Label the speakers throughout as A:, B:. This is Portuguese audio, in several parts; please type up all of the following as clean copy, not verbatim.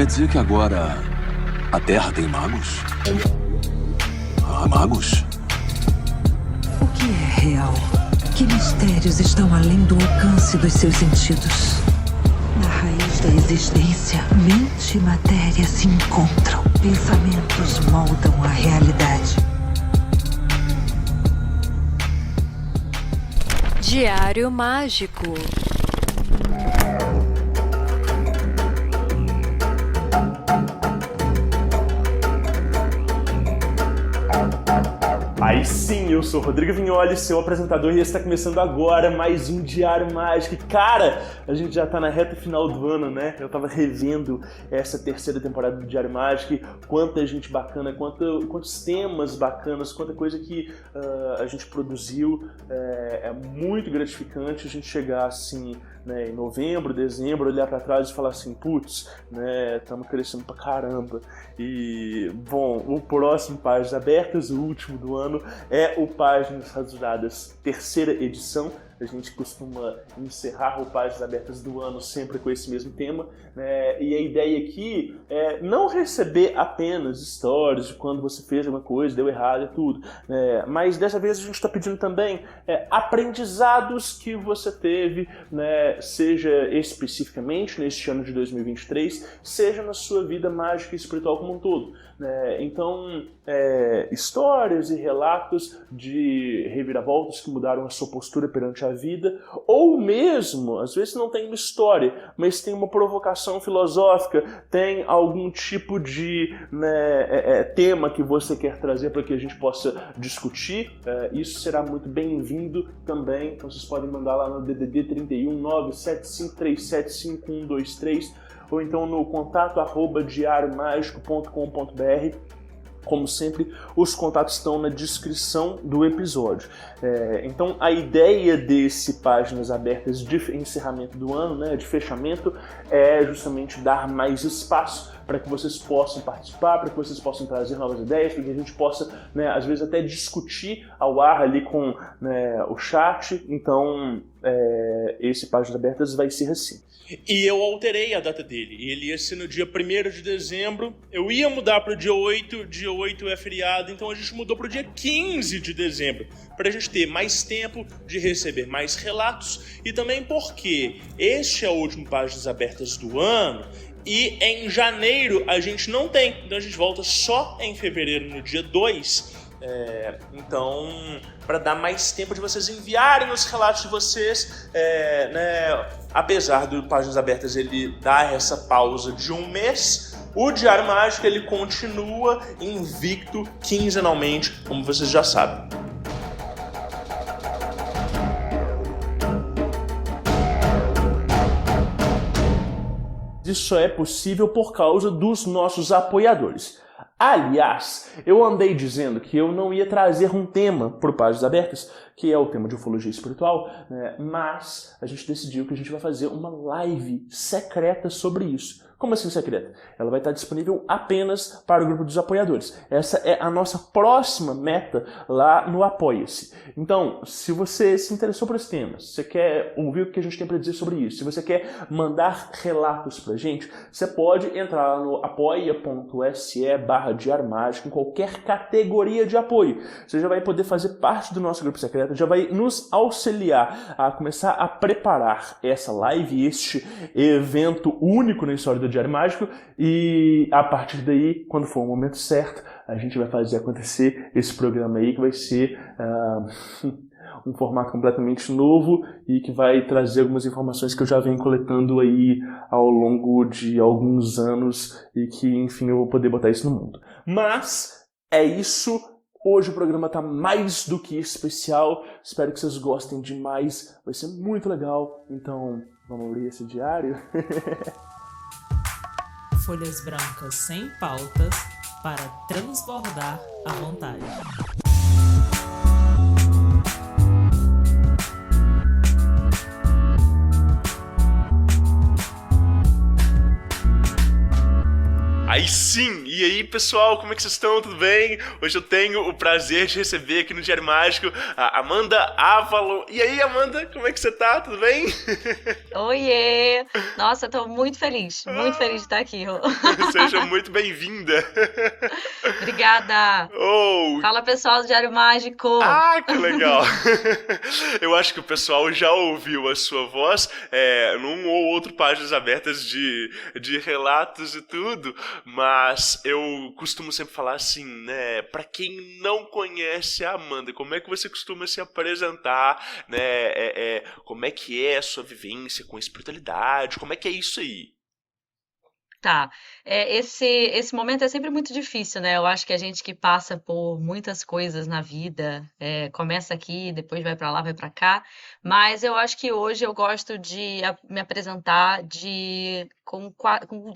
A: Quer dizer que agora a Terra tem magos? Ah, magos?
B: O que é real? Que mistérios estão além do alcance dos seus sentidos? Na raiz da existência, mente e matéria se encontram. Pensamentos moldam a realidade.
C: Diário Mágico.
D: Aí sim, eu sou Rodrigo Vignoli, seu apresentador, e está começando agora mais um Diário Mágico. E, cara, a gente já tá na reta final do ano, né? Eu tava revendo essa terceira temporada do Diário Mágico, e quanta gente bacana, quantos temas bacanas, quanta coisa que a gente produziu. É muito gratificante a gente chegar assim, né, em novembro, dezembro, olhar pra trás e falar assim, putz, né, estamos crescendo pra caramba. E, bom, o próximo Páginas Abertas, o último do ano, é o Páginas Rasuradas, terceira edição. A gente costuma encerrar o Páginas Abertas do ano sempre com esse mesmo tema, né? E a ideia aqui é não receber apenas histórias de quando você fez alguma coisa, deu errado e tudo, né? Mas dessa vez a gente está pedindo também aprendizados que você teve, né? Seja especificamente neste ano de 2023, seja na sua vida mágica e espiritual como um todo, né? Então, histórias e relatos de reviravoltas que mudaram a sua postura perante a vida, ou mesmo, às vezes não tem uma história, mas tem uma provocação filosófica, tem algum tipo de tema que você quer trazer para que a gente possa discutir. Isso será muito bem-vindo também. Então vocês podem mandar lá no DDD 31 975375123 ou então no contato@diariomagico.com.br. Como sempre, os contatos estão na descrição do episódio. Então, a ideia desse Páginas Abertas de encerramento do ano, né, de fechamento, é justamente dar mais espaço para que vocês possam participar, para que vocês possam trazer novas ideias, para que a gente possa, né, às vezes, até discutir ao ar ali com, né, o chat. Então, esse Páginas Abertas vai ser assim.
E: E eu alterei a data dele. Ele ia ser no dia 1º de dezembro. Eu ia mudar para o dia 8. Dia 8 é feriado, então a gente mudou para o dia 15 de dezembro. Para a gente ter mais tempo de receber mais relatos. E também porque este é o último Páginas Abertas do ano. E em janeiro a gente não tem. Então a gente volta só em fevereiro, no dia 2. Então, para dar mais tempo de vocês enviarem os relatos de vocês, apesar do Páginas Abertas ele dar essa pausa de um mês, o Diário Mágico ele continua invicto quinzenalmente, como vocês já sabem.
D: Isso só é possível por causa dos nossos apoiadores. Aliás, eu andei dizendo que eu não ia trazer um tema para o Páginas Abertas, que é o tema de ufologia espiritual, né? Mas a gente decidiu que a gente vai fazer uma live secreta sobre isso. Como assim secreta? Ela vai estar disponível apenas para o grupo dos apoiadores. Essa é a nossa próxima meta lá no Apoia-se. Então, se você se interessou por esse tema, se você quer ouvir o que a gente tem para dizer sobre isso, se você quer mandar relatos pra gente, você pode entrar lá no apoia.se/Diário Mágico em qualquer categoria de apoio. Você já vai poder fazer parte do nosso grupo secreto, já vai nos auxiliar a começar a preparar essa live, este evento único na história do Diário Mágico, e a partir daí, quando for o momento certo, a gente vai fazer acontecer esse programa aí, que vai ser um formato completamente novo e que vai trazer algumas informações que eu já venho coletando aí ao longo de alguns anos e que, enfim, eu vou poder botar isso no mundo. Mas é isso. Hoje o programa está mais do que especial. Espero que vocês gostem demais. Vai ser muito legal. Então, vamos ler esse diário?
F: Folhas brancas sem pautas para transbordar à vontade.
E: Aí sim, E aí, pessoal, como é que vocês estão? Tudo bem? Hoje eu tenho o prazer de receber aqui no Diário Mágico a Amanda Avalon. E aí, Amanda, como é que você tá? Tudo bem?
G: Oiê! Nossa, eu tô muito feliz de estar aqui.
E: Seja muito bem-vinda.
G: Obrigada!
E: Oh,
G: Fala, pessoal do Diário Mágico!
E: que legal. Eu acho que o pessoal já ouviu a sua voz num ou outro Páginas Abertas de relatos e tudo, mas eu costumo sempre falar assim, né, pra quem não conhece a Amanda, como é que você costuma se apresentar, né, como é que é a sua vivência com a espiritualidade, como é que é isso aí?
G: Tá, esse momento é sempre muito difícil, né? Eu acho que a gente que passa por muitas coisas na vida, começa aqui, depois vai pra lá, vai pra cá, mas eu acho que hoje eu gosto de me apresentar de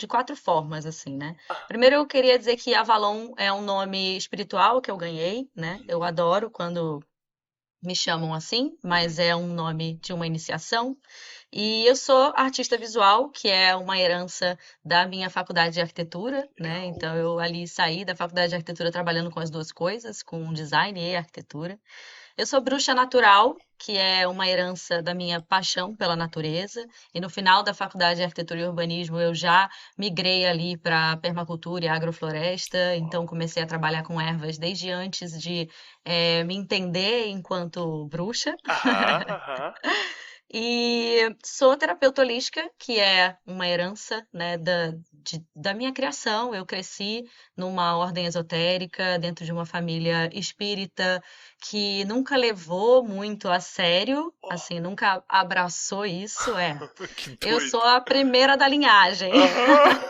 G: 4 formas, assim, né? Primeiro eu queria dizer que Avalon é um nome espiritual que eu ganhei, né? Eu adoro quando me chamam assim, mas é um nome de uma iniciação. E eu sou artista visual, que é uma herança da minha faculdade de arquitetura, né? Então eu ali saí da faculdade de arquitetura trabalhando com as duas coisas, com design e arquitetura. Eu sou bruxa natural, que é uma herança da minha paixão pela natureza. E no final da faculdade de arquitetura e urbanismo eu já migrei ali para permacultura e agrofloresta. Então comecei a trabalhar com ervas desde antes de me entender enquanto bruxa.
E: Aham.
G: E sou terapeuta holística, que é uma herança, né, da minha criação. Eu cresci numa ordem esotérica, dentro de uma família espírita, que nunca levou muito a sério, assim, nunca abraçou isso.
E: Que
G: Eu
E: doido.
G: sou a primeira da linhagem.
E: Aham.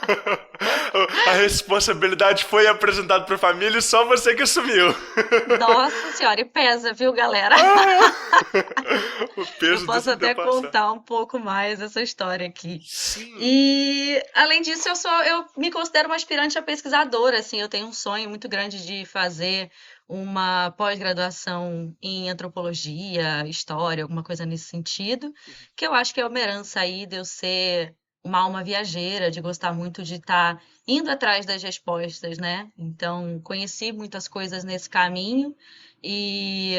E: A responsabilidade foi apresentada pra família e só você que assumiu.
G: Nossa senhora, e pesa, viu, galera?
E: O peso
G: Eu posso
E: desse
G: até
E: antepassado.
G: contar um pouco mais essa história aqui.
E: Sim.
G: E, além disso, eu me considero uma aspirante a pesquisadora, assim, eu tenho um sonho muito grande de fazer uma pós-graduação em antropologia, história, alguma coisa nesse sentido, que eu acho que é uma herança aí de eu ser uma alma viajeira, de gostar muito de estar indo atrás das respostas, né? Então, conheci muitas coisas nesse caminho e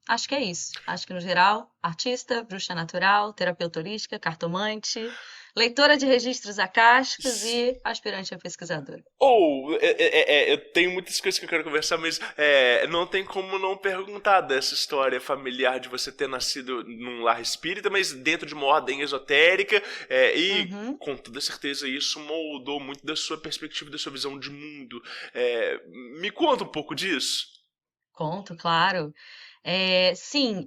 G: acho que é isso. Acho que, no geral, artista, bruxa natural, terapeuta holística, cartomante, leitora de registros acásticos e aspirante a pesquisadora.
E: Eu tenho muitas coisas que eu quero conversar, mas não tem como não perguntar dessa história familiar de você ter nascido num lar espírita, mas dentro de uma ordem esotérica, e
G: Uhum.
E: com toda certeza isso moldou muito da sua perspectiva, da sua visão de mundo. Me conta um pouco disso.
G: Conto, claro. Sim,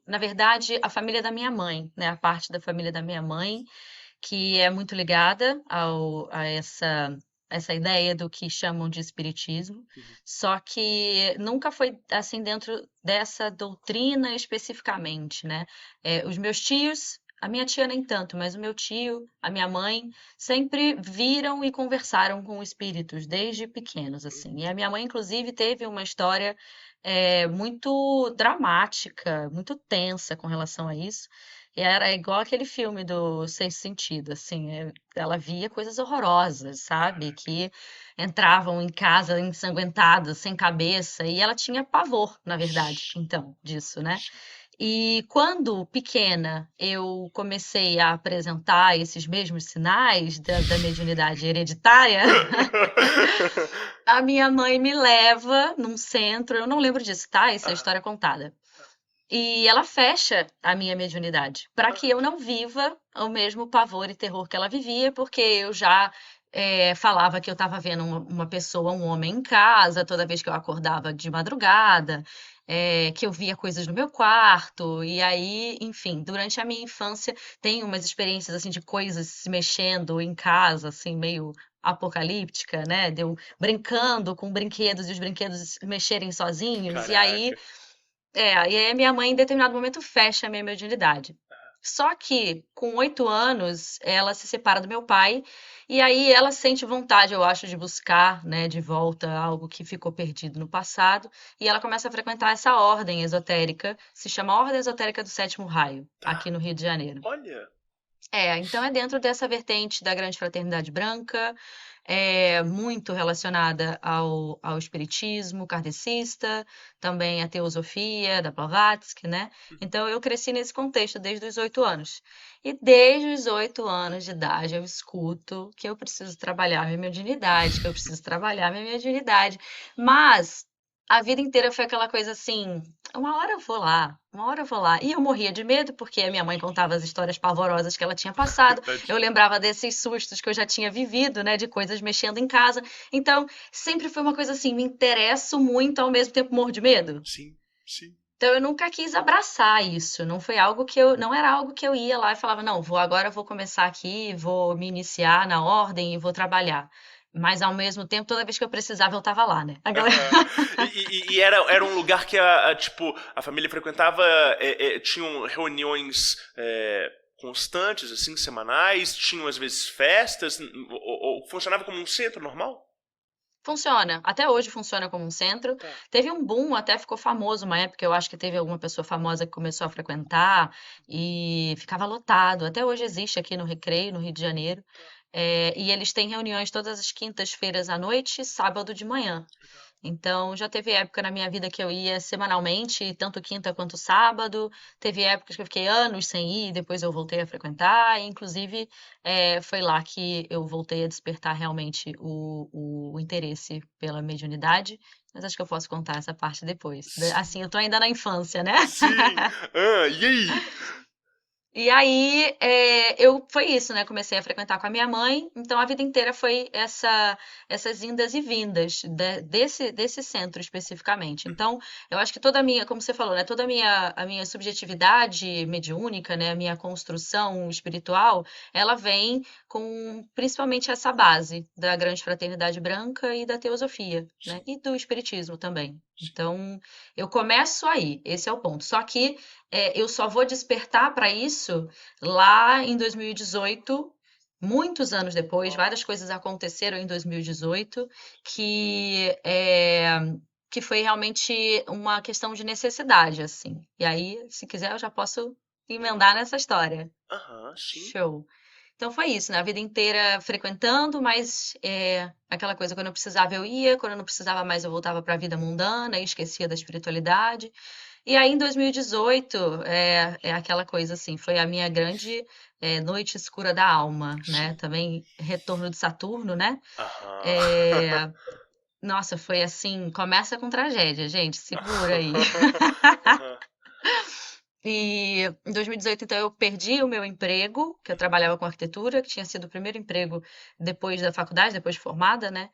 G: na verdade, a família da minha mãe, né, a parte da família da minha mãe, que é muito ligada a essa ideia do que chamam de espiritismo, só que nunca foi assim dentro dessa doutrina especificamente, né? Os meus tios, a minha tia nem tanto, mas o meu tio, a minha mãe, sempre viram e conversaram com espíritos desde pequenos, assim. E a minha mãe, inclusive, teve uma história muito dramática, muito tensa com relação a isso. E era igual aquele filme do Sexto Sentido, assim, ela via coisas horrorosas, sabe? Que entravam em casa ensanguentadas, sem cabeça, e ela tinha pavor, na verdade, então, disso, né? E quando pequena eu comecei a apresentar esses mesmos sinais da mediunidade hereditária, a minha mãe me leva num centro, eu não lembro disso, tá? Isso é história contada. E ela fecha a minha mediunidade, para que eu não viva o mesmo pavor e terror que ela vivia, porque eu já falava que eu estava vendo uma pessoa, um homem em casa, toda vez que eu acordava de madrugada, que eu via coisas no meu quarto, e aí, enfim, durante a minha infância tem umas experiências assim de coisas se mexendo em casa, assim, meio apocalíptica, né? De eu brincando com brinquedos e os brinquedos mexerem sozinhos, e aí
E: Caraca.
G: e aí a minha mãe, em determinado momento, fecha a minha mediunidade. Só que, com 8 anos, ela se separa do meu pai, e aí ela sente vontade, eu acho, de buscar, né, de volta algo que ficou perdido no passado, e ela começa a frequentar essa ordem esotérica, se chama Ordem Esotérica do Sétimo Raio, aqui no Rio de Janeiro.
E: Olha.
G: Então é dentro dessa vertente da Grande Fraternidade Branca, muito relacionada ao espiritismo kardecista, também à teosofia da Blavatsky, né? Então eu cresci nesse contexto desde os 8 anos. E desde os 8 anos de idade eu escuto que eu preciso trabalhar minha mediunidade, que eu preciso trabalhar minha mediunidade. Mas a vida inteira foi aquela coisa assim, uma hora eu vou lá, uma hora eu vou lá. E eu morria de medo, porque a minha mãe contava as histórias pavorosas que ela tinha passado. Eu lembrava desses sustos que eu já tinha vivido, né, de coisas mexendo em casa. Então, sempre foi uma coisa assim, me interesso muito, ao mesmo tempo morro de medo.
E: Sim, sim.
G: Então eu nunca quis abraçar isso, não foi algo não era algo que eu ia lá e falava, não, agora eu vou começar aqui, vou me iniciar na ordem e vou trabalhar. Mas ao mesmo tempo, toda vez que eu precisava, eu tava lá, né?
E: E era um lugar que tipo, a família frequentava, tinham reuniões constantes, assim, semanais, tinham às vezes festas, ou funcionava como um centro normal?
G: Funciona, até hoje funciona como um centro. Teve um boom, até ficou famoso uma época, eu acho que teve alguma pessoa famosa que começou a frequentar e ficava lotado. Até hoje existe aqui no Recreio, no Rio de Janeiro. E eles têm reuniões todas as quintas-feiras à noite e sábado de manhã. Então, já teve época na minha vida que eu ia semanalmente, tanto quinta quanto sábado. Teve épocas que eu fiquei anos sem ir, depois eu voltei a frequentar. E, inclusive, foi lá que eu voltei a despertar realmente o interesse pela mediunidade. Mas acho que eu posso contar essa parte depois. Assim, eu tô ainda na infância, né?
E: Sim! E aí?
G: E aí, foi isso, né? Comecei a frequentar com a minha mãe, então a vida inteira foi essas indas e vindas desse centro especificamente. Então, eu acho que toda a minha, como você falou, né? Toda a minha subjetividade mediúnica, né? A minha construção espiritual, ela vem com principalmente essa base da grande fraternidade branca e da teosofia, né? E do espiritismo também. Então, eu começo aí, esse é o ponto. Só que eu só vou despertar para isso lá em 2018, muitos anos depois, várias coisas aconteceram em 2018 que foi realmente uma questão de necessidade, assim. E aí, se quiser, eu já posso emendar nessa história.
E: Sim.
G: Show. Então foi isso, né? A vida inteira frequentando, mas aquela coisa, quando eu precisava eu ia, quando eu não precisava mais eu voltava para a vida mundana e esquecia da espiritualidade. E aí em 2018, é aquela coisa assim, foi a minha grande noite escura da alma, né? Também retorno de Saturno, né? Nossa, foi assim, começa com tragédia, gente, segura aí. E em 2018, então, eu perdi o meu emprego, que eu trabalhava com arquitetura, que tinha sido o primeiro emprego depois da faculdade, depois de formada, né?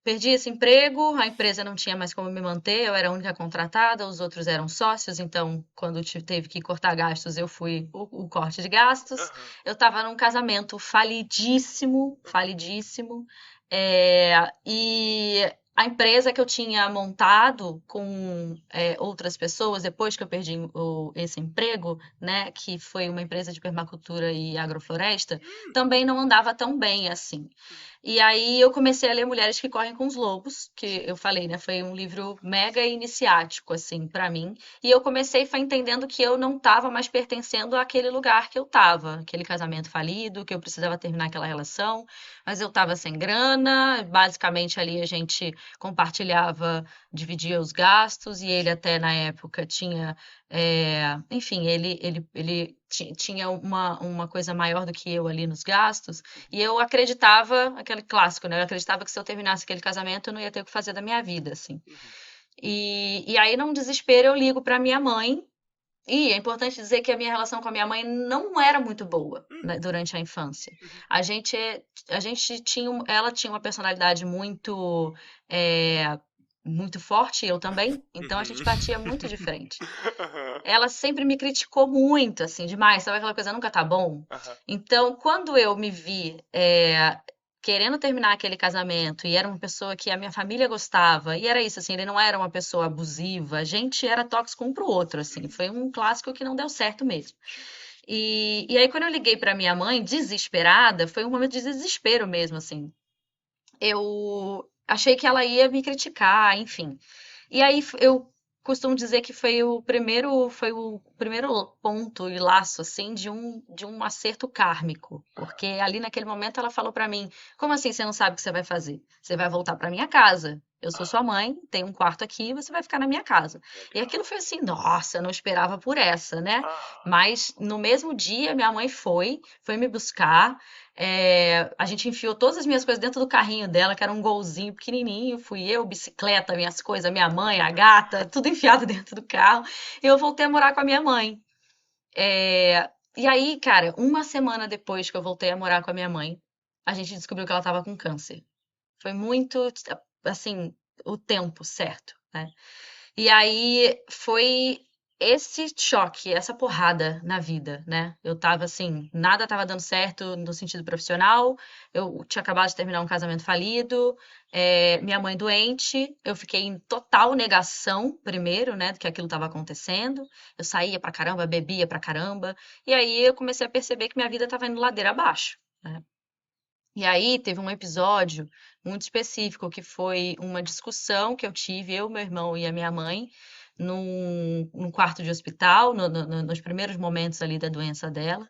G: Perdi esse emprego, a empresa não tinha mais como me manter, eu era a única contratada, os outros eram sócios, então, quando teve que cortar gastos, eu fui o corte de gastos. Eu estava num casamento falidíssimo, falidíssimo, e a empresa que eu tinha montado com outras pessoas, depois que eu perdi esse emprego, né, que foi uma empresa de permacultura e agrofloresta, também não andava tão bem assim. E aí eu comecei a ler Mulheres que Correm com os Lobos, que eu falei, né, foi um livro mega iniciático, assim, para mim. E eu comecei entendendo que eu não estava mais pertencendo àquele lugar que eu estava, aquele casamento falido, que eu precisava terminar aquela relação, mas eu estava sem grana, basicamente ali a gente compartilhava, dividia os gastos, e ele até na época tinha, enfim, ele tinha uma coisa maior do que eu ali nos gastos, e eu acreditava, aquele clássico, né? Eu acreditava que se eu terminasse aquele casamento, eu não ia ter o que fazer da minha vida, assim. E aí, num desespero, eu ligo para minha mãe, e é importante dizer que a minha relação com a minha mãe não era muito boa, né, durante a infância. A gente ela tinha uma personalidade muito forte, eu também, então a gente batia muito de frente. Ela sempre me criticou muito, assim, demais, sabe aquela coisa, nunca tá bom? Então, quando eu me vi querendo terminar aquele casamento, e era uma pessoa que a minha família gostava, e era isso, assim, ele não era uma pessoa abusiva, a gente era tóxico um pro outro, assim, foi um clássico que não deu certo mesmo. E aí, quando eu liguei pra minha mãe, desesperada, foi um momento de desespero mesmo, assim. Eu achei que ela ia me criticar, enfim. E aí eu costumo dizer que foi o primeiro ponto e laço, assim, de um acerto kármico. Porque ali naquele momento ela falou pra mim: como assim você não sabe o que você vai fazer? Você vai voltar pra minha casa. Eu sou sua mãe, tem um quarto aqui, você vai ficar na minha casa. E aquilo foi assim, nossa, eu não esperava por essa, né? Mas no mesmo dia, minha mãe foi me buscar. A gente enfiou todas as minhas coisas dentro do carrinho dela, que era um golzinho pequenininho. Fui eu, bicicleta, minhas coisas, minha mãe, a gata, tudo enfiado dentro do carro. E eu voltei a morar com a minha mãe. E aí, cara, uma semana depois que eu voltei a morar com a minha mãe, a gente descobriu que ela estava com câncer. Foi muito, assim, o tempo certo, né? E aí foi esse choque, essa porrada na vida, né? Eu tava assim, nada tava dando certo no sentido profissional, eu tinha acabado de terminar um casamento falido, minha mãe doente, eu fiquei em total negação primeiro, né, do que aquilo estava acontecendo. Eu saía pra caramba, bebia pra caramba, e aí eu comecei a perceber que minha vida tava indo ladeira abaixo, né? E aí teve um episódio muito específico que foi uma discussão que eu tive, eu, meu irmão e a minha mãe, num quarto de hospital, nos primeiros momentos ali da doença dela.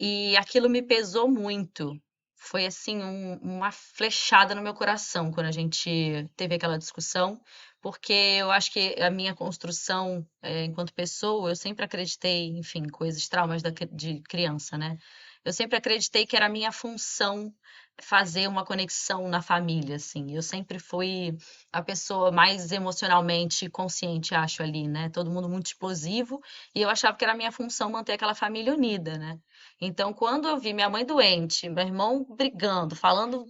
G: E aquilo me pesou muito. Foi assim uma flechada no meu coração quando a gente teve aquela discussão, porque eu acho que a minha construção, enquanto pessoa, eu sempre acreditei, enfim, coisas, traumas de criança, né? Eu sempre acreditei que era a minha função fazer uma conexão na família, assim. Eu sempre fui a pessoa mais emocionalmente consciente, acho, ali, né? Todo mundo muito explosivo, e eu achava que era a minha função manter aquela família unida, né? Então, quando eu vi minha mãe doente, meu irmão brigando, falando.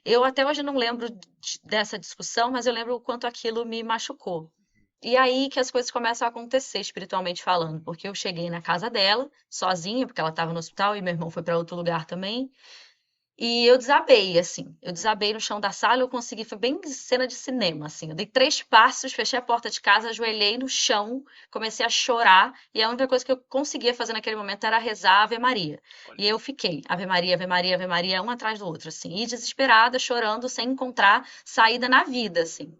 G: Eu até hoje não lembro dessa discussão, mas eu lembro o quanto aquilo me machucou. E aí que as coisas começam a acontecer, espiritualmente falando, porque eu cheguei na casa dela, sozinha, porque ela estava no hospital e meu irmão foi para outro lugar também. E eu desabei, assim. Eu desabei no chão da sala, eu consegui, foi bem cena de cinema, assim. Eu dei 3 passos, fechei a porta de casa, ajoelhei no chão, comecei a chorar, e a única coisa que eu conseguia fazer naquele momento era rezar Ave Maria. E eu fiquei, Ave Maria, Ave Maria, Ave Maria, um atrás do outro, assim, e desesperada, chorando, sem encontrar saída na vida, assim.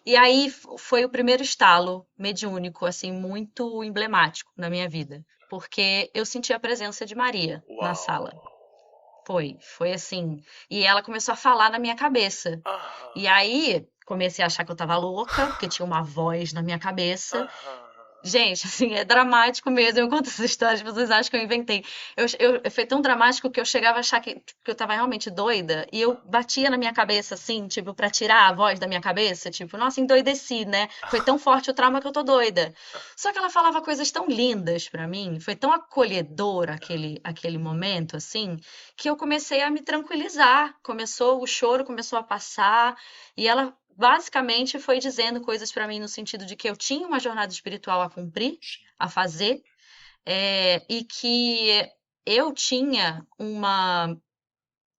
G: E aí foi o primeiro estalo mediúnico, assim, muito emblemático na minha vida, porque eu senti a presença de Maria na sala. Foi assim. E ela começou a falar na minha cabeça. E aí comecei a achar que eu tava louca, porque tinha uma voz na minha cabeça. Gente, assim, é dramático mesmo. Eu conto essa história, as pessoas acham que eu inventei. Foi tão dramático que eu chegava a achar que eu tava realmente doida. E eu batia na minha cabeça, assim, tipo, pra tirar a voz da minha cabeça. Tipo, nossa, endoideci, né? Foi tão forte o trauma que eu tô doida. Só que ela falava coisas tão lindas pra mim. Foi tão acolhedor aquele momento, assim, que eu comecei a me tranquilizar. O choro começou a passar. E ela basicamente foi dizendo coisas para mim no sentido de que eu tinha uma jornada espiritual a cumprir, a fazer, e que eu tinha uma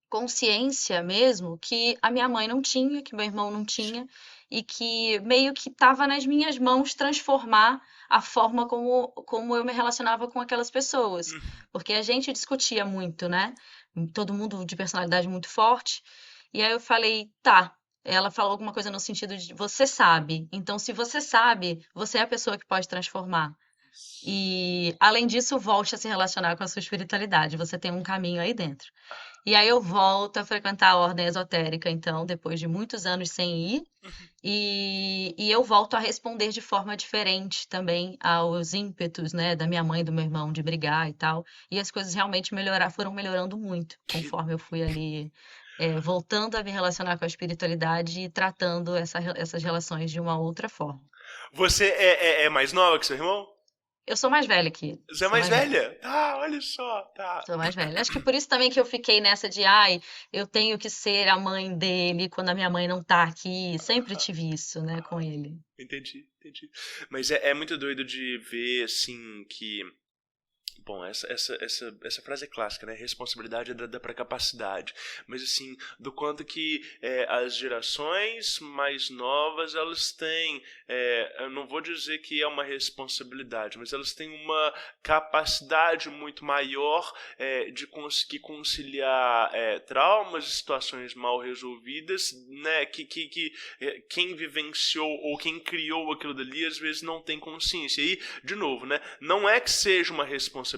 G: consciência mesmo que a minha mãe não tinha, que meu irmão não tinha, e que meio que estava nas minhas mãos transformar a forma como eu me relacionava com aquelas pessoas. Porque a gente discutia muito, né? Todo mundo de personalidade muito forte. E aí eu falei, tá. Ela falou alguma coisa no sentido de você sabe. Então, se você sabe, você é a pessoa que pode transformar. E, além disso, volte a se relacionar com a sua espiritualidade. Você tem um caminho aí dentro. E aí eu volto a frequentar a ordem esotérica, então, depois de muitos anos sem ir. E eu volto a responder de forma diferente também aos ímpetos, né, da minha mãe e do meu irmão de brigar e tal. E as coisas realmente foram melhorando muito conforme eu fui ali voltando a me relacionar com a espiritualidade e tratando essas relações de uma outra forma.
E: Você é mais nova que seu irmão?
G: Eu sou mais velha que ele.
E: Você é
G: Sou
E: mais velha? Ah, olha só, tá.
G: Sou mais velha. Acho que por isso também que eu fiquei nessa de, ai, eu tenho que ser a mãe dele quando a minha mãe não tá aqui. Sempre tive isso, né, com ele.
E: Entendi. Mas é muito doido de ver, assim, que Bom, essa frase é clássica, né? Responsabilidade é dada para capacidade. Mas, assim, do quanto que as gerações mais novas, elas têm, eu não vou dizer que é uma responsabilidade, mas elas têm uma capacidade muito maior de conseguir conciliar traumas e situações mal resolvidas, né? Que quem vivenciou ou quem criou aquilo dali, às vezes não tem consciência. E, de novo, né? Não é que seja uma responsabilidade,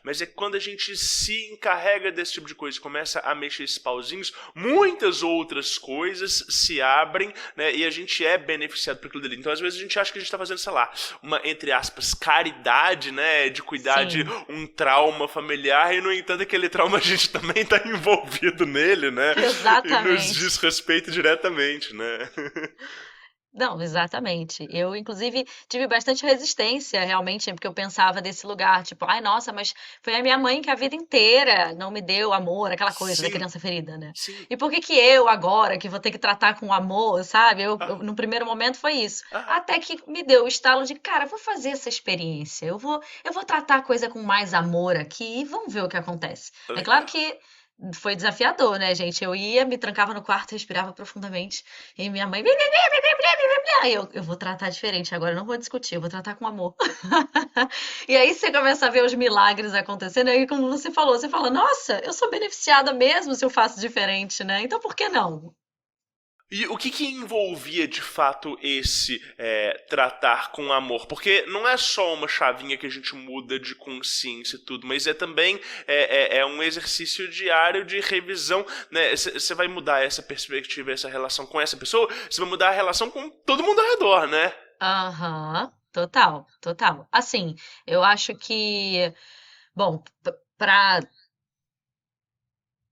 E: mas é quando a gente se encarrega desse tipo de coisa e começa a mexer esses pauzinhos, muitas outras coisas se abrem, né, e a gente é beneficiado por aquilo dali. Então às vezes a gente acha que a gente está fazendo, sei lá, uma, entre aspas, caridade, né, de cuidar de um trauma familiar, e no entanto aquele trauma a gente também está envolvido nele, né?
G: Exatamente.
E: E nos diz respeito diretamente, né?
G: Não, exatamente. Eu, inclusive, tive bastante resistência, realmente, porque eu pensava desse lugar, tipo, ai, nossa, mas foi a minha mãe que a vida inteira não me deu amor, aquela coisa da
E: Sim.
G: criança ferida, né?
E: Sim.
G: E por que que eu agora, que vou ter que tratar com amor, sabe? No primeiro momento foi isso. Até que me deu o estalo de, cara, vou fazer essa experiência, eu vou tratar a coisa com mais amor aqui e vamos ver o que acontece. É claro que foi desafiador, né, gente? Eu ia, me trancava no quarto, respirava profundamente, e minha mãe... Aí eu vou tratar diferente agora, eu não vou discutir, eu vou tratar com amor. E aí você começa a ver os milagres acontecendo, e aí como você fala, nossa, eu sou beneficiada mesmo se eu faço diferente, né? Então por que não?
E: E o que envolvia de fato esse tratar com amor? Porque não é só uma chavinha que a gente muda de consciência e tudo, mas é também um exercício diário de revisão, né? Você vai mudar essa perspectiva, essa relação com essa pessoa, você vai mudar a relação com todo mundo ao redor, né?
G: Aham, total, total. Assim, eu acho que, bom, pra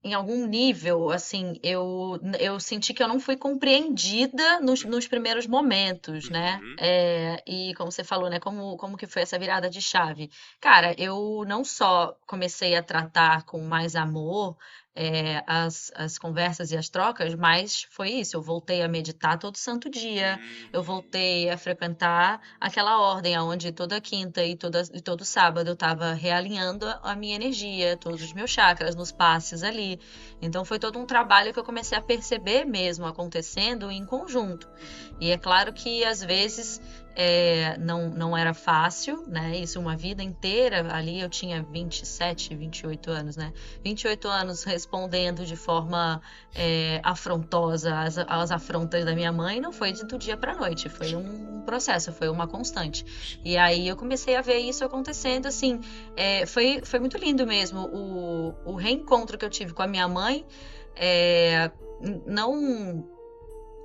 G: em algum nível, assim, eu senti que eu não fui compreendida nos primeiros momentos, né? E como você falou, né? Como que foi essa virada de chave? Cara, eu não só comecei a tratar com mais amor as conversas e as trocas, mas foi isso. Eu voltei a meditar todo santo dia, eu voltei a frequentar aquela ordem onde toda quinta e todo sábado eu estava realinhando a minha energia, todos os meus chakras, nos passes ali. Então foi todo um trabalho que eu comecei a perceber mesmo acontecendo em conjunto. E é claro que às vezes não era fácil, né? Isso uma vida inteira. Ali eu tinha 27, 28 anos, né? 28 anos respondendo de forma afrontosa às afrontas da minha mãe. Não foi do dia para noite, foi um processo, foi uma constante. E aí eu comecei a ver isso acontecendo, assim, foi muito lindo mesmo o reencontro que eu tive com a minha mãe, não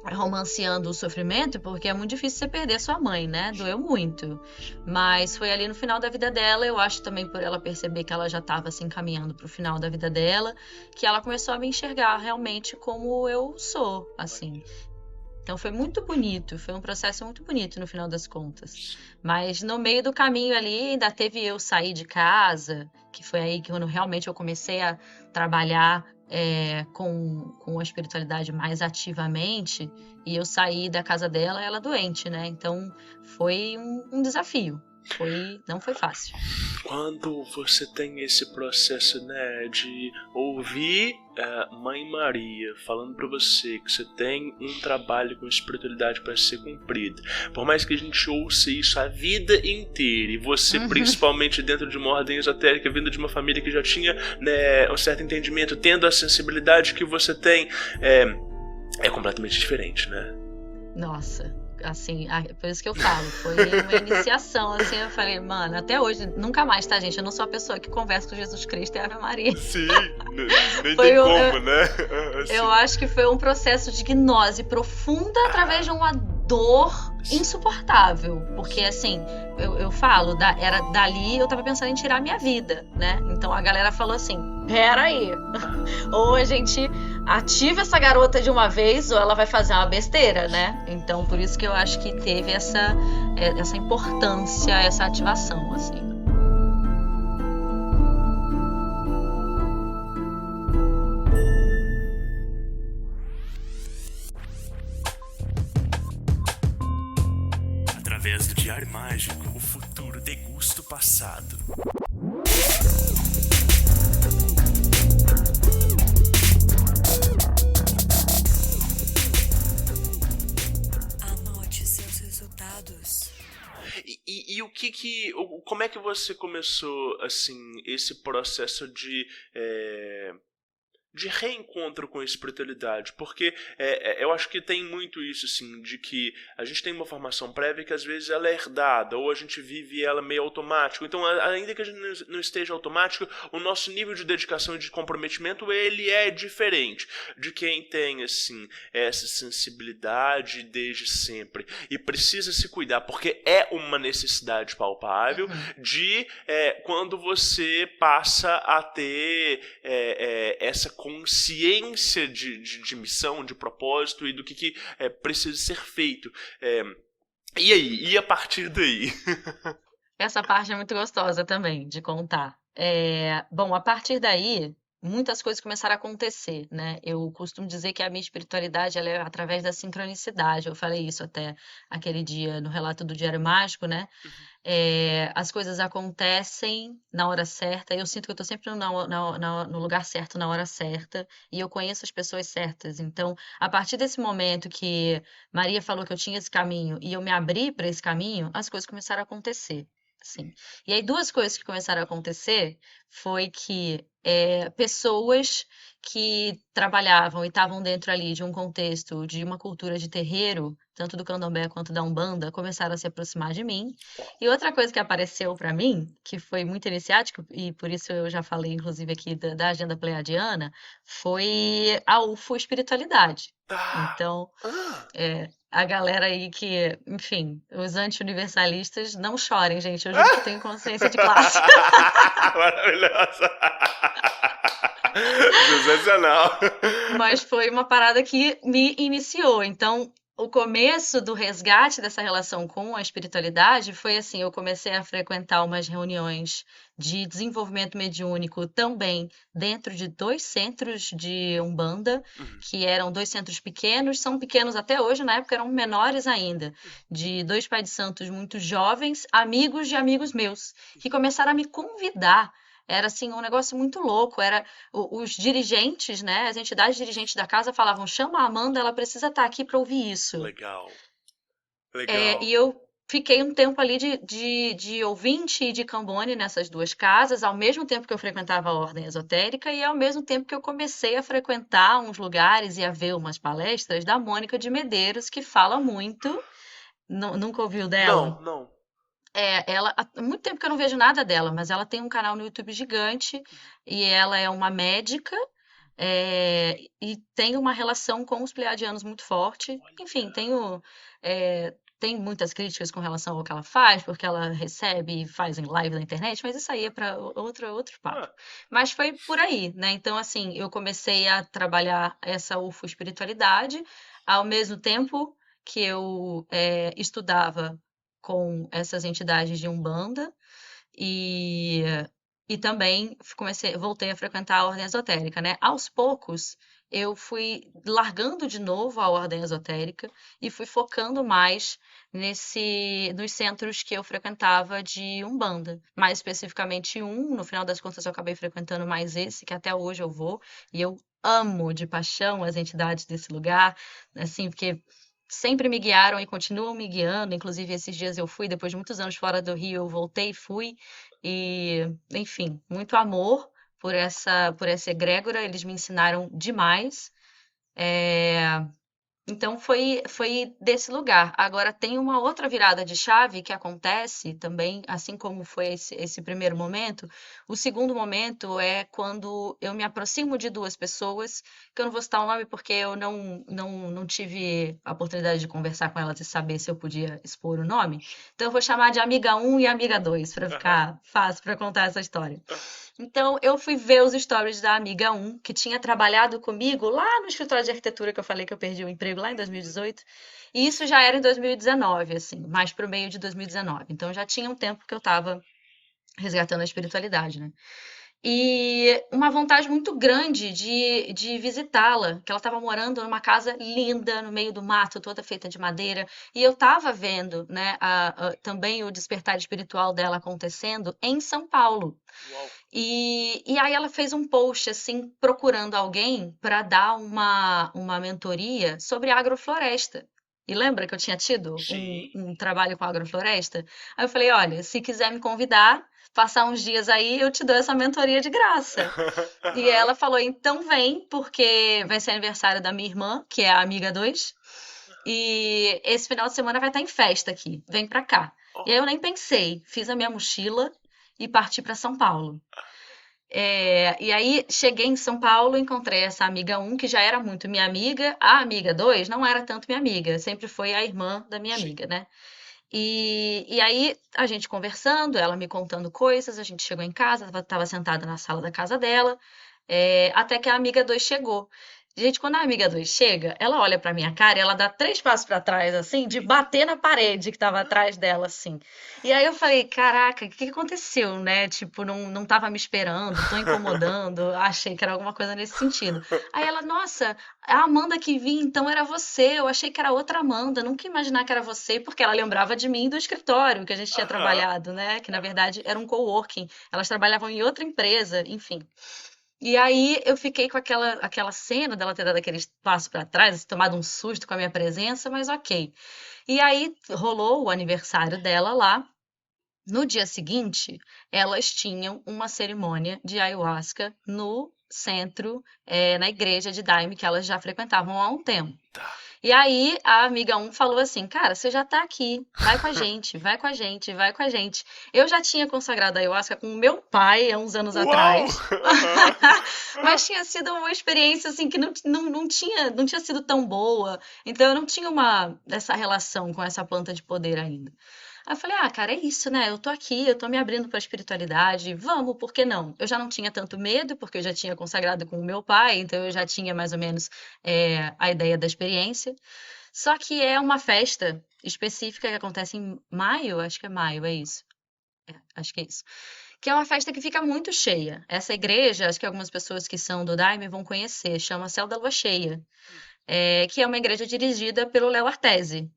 G: romanceando o sofrimento, porque é muito difícil você perder sua mãe, né? Doeu muito. Mas foi ali no final da vida dela, eu acho também por ela perceber que ela já estava se encaminhando para o final da vida dela, que ela começou a me enxergar realmente como eu sou, assim. Então foi muito bonito, foi um processo muito bonito no final das contas. Mas no meio do caminho ali ainda teve eu sair de casa, que foi aí que quando realmente eu comecei a trabalhar com a espiritualidade mais ativamente, e eu saí da casa dela, ela doente, né? Então foi um desafio. Não foi fácil.
E: Quando você tem esse processo, né, de ouvir Mãe Maria falando pra você que você tem um trabalho com espiritualidade para ser cumprido, por mais que a gente ouça isso a vida inteira, e você principalmente dentro de uma ordem esotérica, vindo de uma família que já tinha, né, um certo entendimento, tendo a sensibilidade que você tem, é completamente diferente, né?
G: Nossa, assim, por isso que eu falo, foi uma iniciação, assim, eu falei, mano, até hoje, nunca mais, tá, gente? Eu não sou a pessoa que conversa com Jesus Cristo e Ave Maria.
E: Sim, nem tem como, né?
G: Eu acho que foi um processo de gnose profunda através de uma dor insuportável, porque, assim, eu falo, era dali eu tava pensando em tirar a minha vida, né? Então a galera falou assim, peraí, ou a gente ativa essa garota de uma vez ou ela vai fazer uma besteira, né? Então por isso que eu acho que teve essa importância, essa ativação, assim.
E: Através do Diário Mágico, o futuro degusta o passado.
F: Isso.
E: Como é que você começou, assim, esse processo de reencontro com a espiritualidade? Porque eu acho que tem muito isso, assim, de que a gente tem uma formação prévia que às vezes ela é herdada, ou a gente vive ela meio automático. Então, ainda que a gente não esteja automático, o nosso nível de dedicação e de comprometimento, ele é diferente de quem tem, assim, essa sensibilidade desde sempre. E precisa se cuidar, porque é uma necessidade palpável de quando você passa a ter essa consciência de missão, de propósito e do que precisa ser feito. E aí? E a partir daí?
G: Essa parte é muito gostosa também de contar. Bom, a partir daí, muitas coisas começaram a acontecer, né? Eu costumo dizer que a minha espiritualidade ela é através da sincronicidade. Eu falei isso até aquele dia no relato do Diário Mágico, né? As coisas acontecem na hora certa. Eu sinto que eu estou sempre no lugar certo, na hora certa, e eu conheço as pessoas certas. Então, a partir desse momento que Maria falou que eu tinha esse caminho e eu me abri para esse caminho, as coisas começaram a acontecer. Sim. E aí, duas coisas que começaram a acontecer foi que pessoas que trabalhavam e estavam dentro ali de um contexto, de uma cultura de terreiro, tanto do candomblé quanto da Umbanda, começaram a se aproximar de mim. E outra coisa que apareceu para mim, que foi muito iniciático, e por isso eu já falei, inclusive, aqui da agenda pleiadiana, foi a UFO Espiritualidade. Então, a galera aí que, enfim, os anti-universalistas, não chorem, gente, eu juro que tenho consciência de classe.
E: Maravilhosa! Sensacional!
G: Mas foi uma parada que me iniciou. Então, o começo do resgate dessa relação com a espiritualidade foi assim: eu comecei a frequentar umas reuniões de desenvolvimento mediúnico também dentro de 2 centros de Umbanda, que eram 2 centros pequenos, são pequenos até hoje, na época eram menores ainda, de 2 pais de santos muito jovens, amigos de amigos meus, que começaram a me convidar. Era assim um negócio muito louco. Os dirigentes, né, as entidades dirigentes da casa falavam: chama a Amanda, ela precisa estar aqui para ouvir isso.
E: Legal.
G: E eu fiquei um tempo ali de ouvinte e de cambone nessas 2 casas, ao mesmo tempo que eu frequentava a ordem esotérica e ao mesmo tempo que eu comecei a frequentar uns lugares e a ver umas palestras da Mônica de Medeiros, que fala muito. Nunca ouviu dela?
E: Não.
G: Ela, há muito tempo que eu não vejo nada dela, mas ela tem um canal no YouTube gigante e ela é uma médica, e tem uma relação com os pleiadianos muito forte. Enfim, tem muitas críticas com relação ao que ela faz, porque ela recebe e faz em live na internet, mas isso aí é para outro papo. Mas foi por aí, né? Então, assim, eu comecei a trabalhar essa UFO espiritualidade, ao mesmo tempo que eu estudava com essas entidades de Umbanda e também voltei a frequentar a ordem esotérica, né? Aos poucos, eu fui largando de novo a ordem esotérica e fui focando mais nos centros que eu frequentava de Umbanda. Mais especificamente no final das contas eu acabei frequentando mais esse, que até hoje eu vou, e eu amo de paixão as entidades desse lugar, assim, porque sempre me guiaram e continuam me guiando. Inclusive, esses dias eu fui, depois de muitos anos fora do Rio, eu voltei e fui. E, enfim, muito amor por essa egrégora. Eles me ensinaram demais. Então, foi desse lugar. Agora, tem uma outra virada de chave que acontece também, assim como foi esse primeiro momento. O segundo momento é quando eu me aproximo de 2 pessoas, que eu não vou citar o nome porque eu não tive a oportunidade de conversar com elas e saber se eu podia expor o nome. Então, eu vou chamar de amiga 1 e amiga 2, para ficar fácil para contar essa história. Então, eu fui ver os stories da amiga 1, que tinha trabalhado comigo lá no escritório de arquitetura que eu falei que eu perdi o emprego lá em 2018. E isso já era em 2019, assim, mais pro meio de 2019. Então, já tinha um tempo que eu estava resgatando a espiritualidade, né? E uma vontade muito grande de visitá-la, que ela estava morando numa casa linda, no meio do mato, toda feita de madeira. E eu estava vendo, né, também o despertar espiritual dela acontecendo em São Paulo.
E: Uau.
G: E aí ela fez um post, assim, procurando alguém para dar uma mentoria sobre agrofloresta. E lembra que eu tinha tido
E: Sim.
G: um trabalho com agrofloresta? Aí eu falei, olha, se quiser me convidar, passar uns dias aí, eu te dou essa mentoria de graça. E ela falou, então vem, porque vai ser aniversário da minha irmã, que é a amiga 2, e esse final de semana vai estar em festa aqui, vem pra cá. E aí eu nem pensei, fiz a minha mochila e parti pra São Paulo. E aí cheguei em São Paulo, encontrei essa amiga 1, que já era muito minha amiga. A amiga 2 não era tanto minha amiga, sempre foi a irmã da minha amiga, né? E aí a gente conversando, ela me contando coisas, a gente chegou em casa, estava sentada na sala da casa dela, até que a amiga 2 chegou. Gente, quando a amiga 2 chega, ela olha pra minha cara e ela dá 3 passos pra trás, assim, de bater na parede que tava atrás dela, assim. E aí eu falei, caraca, o que que aconteceu, né? Tipo, não tava me esperando, tô incomodando, achei que era alguma coisa nesse sentido. Aí ela, nossa, a Amanda que vinha, então era você, eu achei que era outra Amanda, nunca ia imaginar que era você, porque ela lembrava de mim do escritório que a gente tinha trabalhado, né? Que na verdade era um coworking, elas trabalhavam em outra empresa, enfim. E aí eu fiquei com aquela cena dela ter dado aquele passo para trás, tomado um susto com a minha presença, mas ok. E aí rolou o aniversário dela lá. No dia seguinte, elas tinham uma cerimônia de ayahuasca no centro, na igreja de Daime, que elas já frequentavam há um tempo. E aí a amiga 1 falou assim, cara, você já tá aqui, vai com a gente, vai com a gente, vai com a gente. Eu já tinha consagrado a ayahuasca com o meu pai há uns anos
E: Uau!
G: atrás,
E: Aham.
G: mas tinha sido uma experiência assim que não tinha sido tão boa, então eu não tinha essa relação com essa planta de poder ainda. Aí eu falei, ah, cara, é isso, né? Eu tô aqui, eu tô me abrindo pra espiritualidade, vamos, por que não? Eu já não tinha tanto medo, porque eu já tinha consagrado com o meu pai, então eu já tinha mais ou menos a ideia da experiência. Só que é uma festa específica que acontece em maio, acho que é maio, é isso. Acho que é isso. Que é uma festa que fica muito cheia. Essa igreja, acho que algumas pessoas que são do Daime vão conhecer, chama Céu da Lua Cheia, que é uma igreja dirigida pelo Léo Artesi.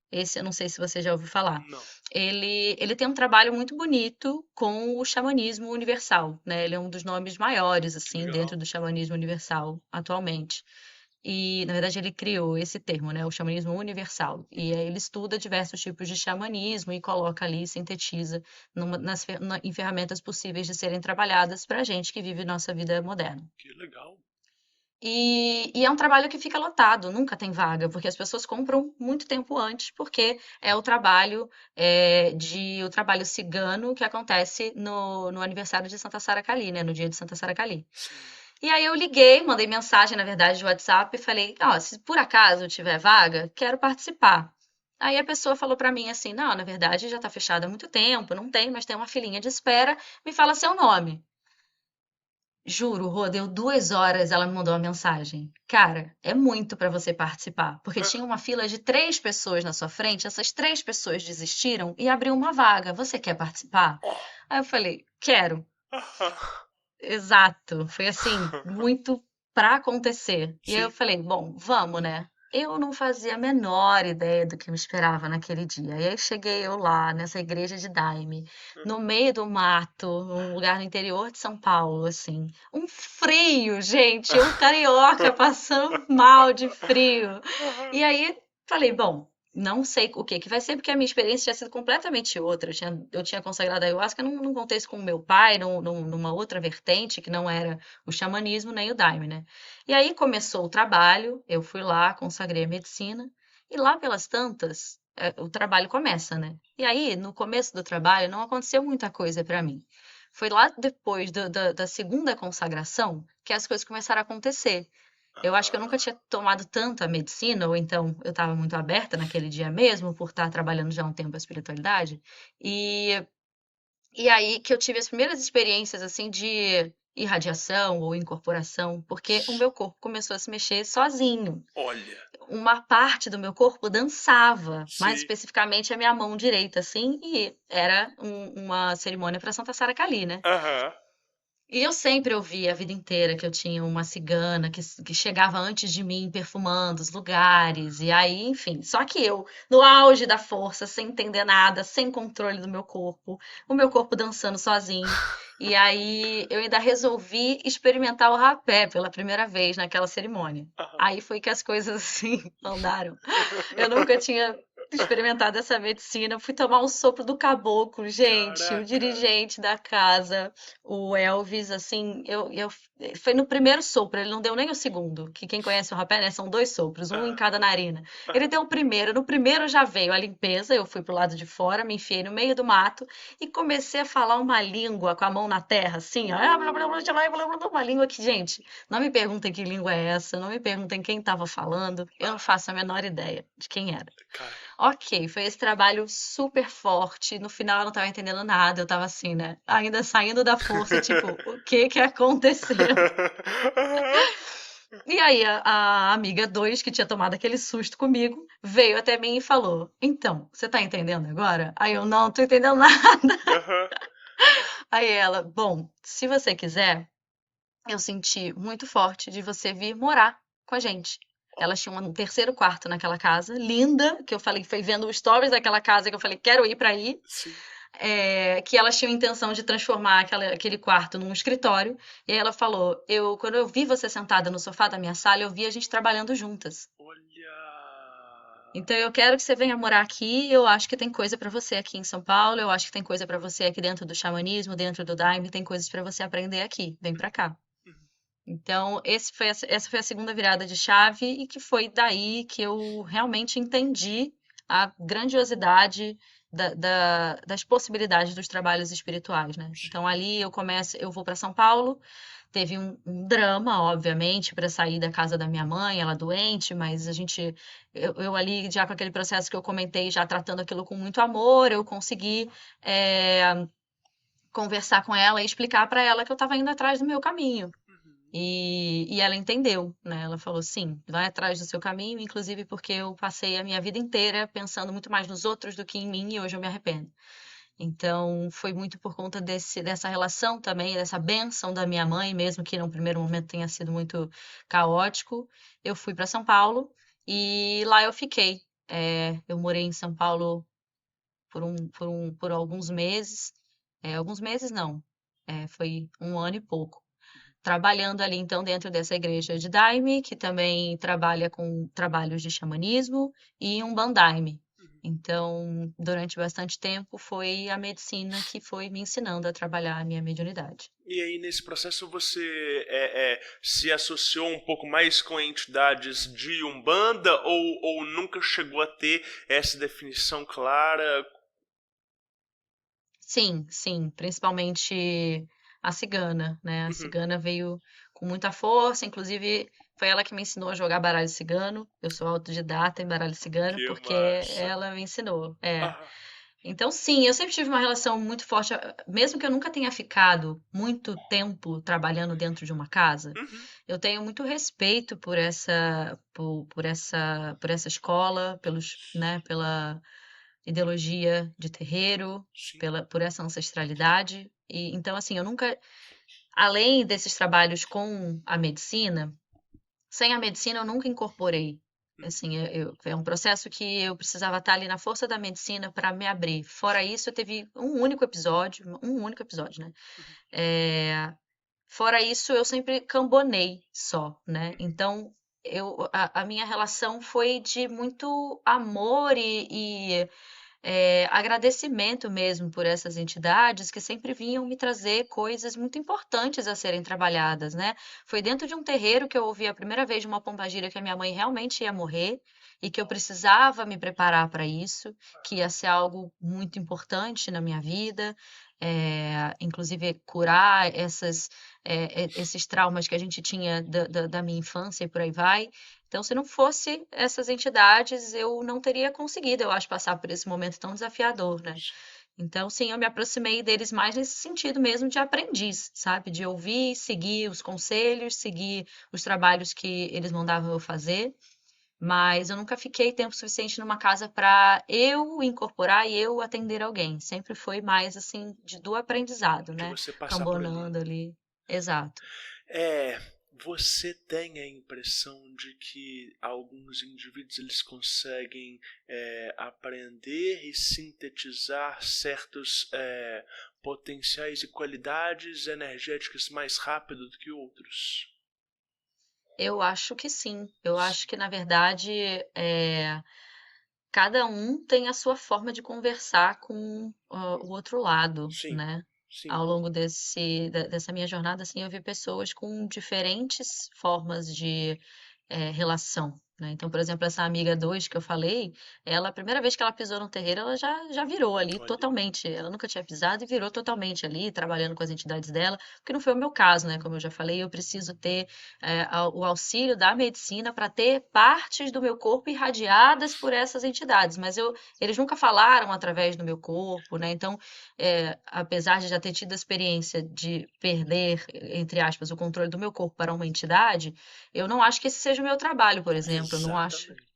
G: Esse eu não sei se você já ouviu falar.
E: Não.
G: Ele tem um trabalho muito bonito com o xamanismo universal, né? Ele é um dos nomes maiores, assim,
E: Legal.
G: dentro do xamanismo universal atualmente. E, na verdade, ele criou esse termo, né? O xamanismo universal. E aí ele estuda diversos tipos de xamanismo e coloca ali, sintetiza em ferramentas possíveis de serem trabalhadas para a gente que vive nossa vida moderna.
E: Que legal.
G: E é um trabalho que fica lotado, nunca tem vaga, porque as pessoas compram muito tempo antes, porque é o trabalho o trabalho cigano que acontece no aniversário de Santa Sara Cali, né? No dia de Santa Sara Cali. E aí eu liguei, mandei mensagem, na verdade, de WhatsApp e falei, ó, se por acaso tiver vaga, quero participar. Aí a pessoa falou pra mim assim, não, na verdade já tá fechado há muito tempo, não tem, mas tem uma filinha de espera, me fala seu nome. Juro, Rô, deu 2 horas, ela me mandou uma mensagem. Cara, é muito pra você participar, porque tinha uma fila de 3 pessoas na sua frente, essas 3 pessoas desistiram e abriu uma vaga. Você quer participar? Aí eu falei, quero. Exato, foi assim, muito pra acontecer. E aí eu
E: Sim.
G: falei, bom, vamos, né? Eu não fazia a menor ideia do que me esperava naquele dia. E aí cheguei eu lá, nessa igreja de Daime, no meio do mato, num lugar no interior de São Paulo, assim. Um frio, gente, eu carioca passando mal de frio. E aí falei, bom, não sei o que que vai ser, porque a minha experiência tinha sido completamente outra. Eu tinha consagrado a ayahuasca num contexto com o meu pai, numa outra vertente, que não era o xamanismo nem o daime, né? E aí começou o trabalho, eu fui lá, consagrei a medicina, e lá pelas tantas, o trabalho começa, né? E aí, no começo do trabalho, não aconteceu muita coisa para mim. Foi lá depois da segunda consagração que as coisas começaram a acontecer. Eu acho que eu nunca tinha tomado tanto a medicina, ou então eu estava muito aberta naquele dia mesmo, por estar trabalhando já há um tempo a espiritualidade. E, e aí que eu tive as primeiras experiências assim de irradiação ou incorporação, porque o meu corpo começou a se mexer sozinho.
E: Olha.
G: Uma parte do meu corpo dançava, mais
E: Sim.
G: especificamente a minha mão direita, assim, e era uma cerimônia para Santa Sara Cali, né?
E: Aham.
G: E eu sempre ouvi a vida inteira que eu tinha uma cigana que chegava antes de mim perfumando os lugares, e aí, enfim. Só que eu, no auge da força, sem entender nada, sem controle do meu corpo, o meu corpo dançando sozinho. E aí eu ainda resolvi experimentar o rapé pela primeira vez naquela cerimônia. Aí foi que as coisas assim andaram. Eu nunca tinha experimentado essa medicina. Eu fui tomar um sopro do caboclo, gente. O
E: Caraca.
G: dirigente da casa, o Elvis, assim, foi no primeiro sopro, ele não deu nem o segundo. Que quem conhece o rapé, né, são 2 sopros, um em cada narina. Ele deu o primeiro, no primeiro já veio a limpeza, eu fui pro lado de fora, me enfiei no meio do mato e comecei a falar uma língua com a mão na terra, assim, ó. Uma língua que, gente, não me perguntem que língua é essa, não me perguntem quem estava falando, eu não faço a menor ideia de quem era.
E: Cara,
G: Ok, foi esse trabalho super forte. No final eu não estava entendendo nada, eu estava assim, né? Ainda saindo da força, tipo, o que que aconteceu? E aí a amiga 2 que tinha tomado aquele susto comigo, veio até mim e falou: Então, você tá entendendo agora? Aí eu não tô entendendo nada.
E: Aham.
G: Aí ela, bom, se você quiser, eu senti muito forte de você vir morar com a gente. Elas tinham um terceiro quarto naquela casa, linda, que eu falei, foi vendo os stories daquela casa que eu falei, quero ir pra aí.
E: Sim.
G: Que elas tinham intenção de transformar aquele quarto num escritório. E aí ela falou, quando eu vi você sentada no sofá da minha sala, eu vi a gente trabalhando juntas.
E: Olha.
G: Então eu quero que você venha morar aqui. Eu acho que tem coisa pra você aqui em São Paulo. Eu acho que tem coisa pra você aqui dentro do xamanismo, dentro do Daime. Tem coisas pra você aprender aqui. Vem pra cá. Então, essa foi a segunda virada de chave e que foi daí que eu realmente entendi a grandiosidade das possibilidades dos trabalhos espirituais, né? Então, ali eu vou para São Paulo, teve um drama, obviamente, para sair da casa da minha mãe, ela doente, mas eu ali já com aquele processo que eu comentei, já tratando aquilo com muito amor, eu consegui conversar com ela e explicar para ela que eu estava indo atrás do meu caminho. E ela entendeu, né? Ela falou, sim, vai atrás do seu caminho, inclusive porque eu passei a minha vida inteira pensando muito mais nos outros do que em mim e hoje eu me arrependo. Então, foi muito por conta dessa relação também, dessa bênção da minha mãe, mesmo que no primeiro momento tenha sido muito caótico. Eu fui para São Paulo e lá eu fiquei. Eu morei em São Paulo por alguns meses. Alguns meses não, foi 1 ano e pouco trabalhando ali então dentro dessa igreja de Daime, que também trabalha com trabalhos de xamanismo e um bandaime. Então, durante bastante tempo foi a medicina que foi me ensinando a trabalhar a minha mediunidade.
E: E aí, nesse processo, você se associou um pouco mais com entidades de Umbanda ou nunca chegou a ter essa definição clara?
G: Sim, principalmente a cigana, né? A cigana veio com muita força, inclusive foi ela que me ensinou a jogar baralho cigano. Eu sou autodidata em baralho cigano
E: Que
G: porque
E: massa.
G: ela me ensinou.
E: Aham.
G: Então, sim, eu sempre tive uma relação muito forte, mesmo que eu nunca tenha ficado muito tempo trabalhando dentro de uma casa, eu tenho muito respeito por essa escola, né, pela ideologia de terreiro,
E: Sim.
G: por essa ancestralidade. E então, assim, eu nunca, além desses trabalhos com a medicina, sem a medicina eu nunca incorporei. Assim, é um processo que eu precisava estar ali na força da medicina para me abrir. Fora isso, eu teve um único episódio, né? Fora isso, eu sempre cambonei só, né? Então, a minha relação foi de muito amor e agradecimento mesmo por essas entidades que sempre vinham me trazer coisas muito importantes a serem trabalhadas, né? Foi dentro de um terreiro que eu ouvi a primeira vez de uma pombagira que a minha mãe realmente ia morrer e que eu precisava me preparar para isso, que ia ser algo muito importante na minha vida, inclusive curar esses traumas que a gente tinha da minha infância e por aí vai. Então, se não fosse essas entidades, eu não teria conseguido, eu acho, passar por esse momento tão desafiador, né? Então, sim, eu me aproximei deles mais nesse sentido mesmo de aprendiz, sabe? De ouvir, seguir os conselhos, seguir os trabalhos que eles mandavam eu fazer. Mas eu nunca fiquei tempo suficiente numa casa para eu incorporar e eu atender alguém. Sempre foi mais assim do aprendizado,
E: Que
G: né?
E: você passar por ali.
G: Cambonando ali. Exato.
E: Você tem a impressão de que alguns indivíduos eles conseguem aprender e sintetizar certos potenciais e qualidades energéticas mais rápido do que outros?
G: Eu acho que sim. Eu acho que, na verdade, cada um tem a sua forma de conversar com o outro lado,
E: Sim,
G: né?
E: sim.
G: Ao longo dessa minha jornada, assim, eu vi pessoas com diferentes formas de relação, né? Então, por exemplo, essa amiga 2 que eu falei, ela, a primeira vez que ela pisou no terreiro, ela já virou ali
E: Olha,
G: totalmente. Ela nunca tinha pisado e virou totalmente ali, trabalhando com as entidades dela, porque não foi o meu caso, né? Como eu já falei, eu preciso ter o auxílio da medicina para ter partes do meu corpo irradiadas por essas entidades, mas eles nunca falaram através do meu corpo, né? Então, apesar de já ter tido a experiência de perder, entre aspas, o controle do meu corpo para uma entidade, eu não acho que esse seja o meu trabalho, por exemplo. Eu não acho
E: exatamente.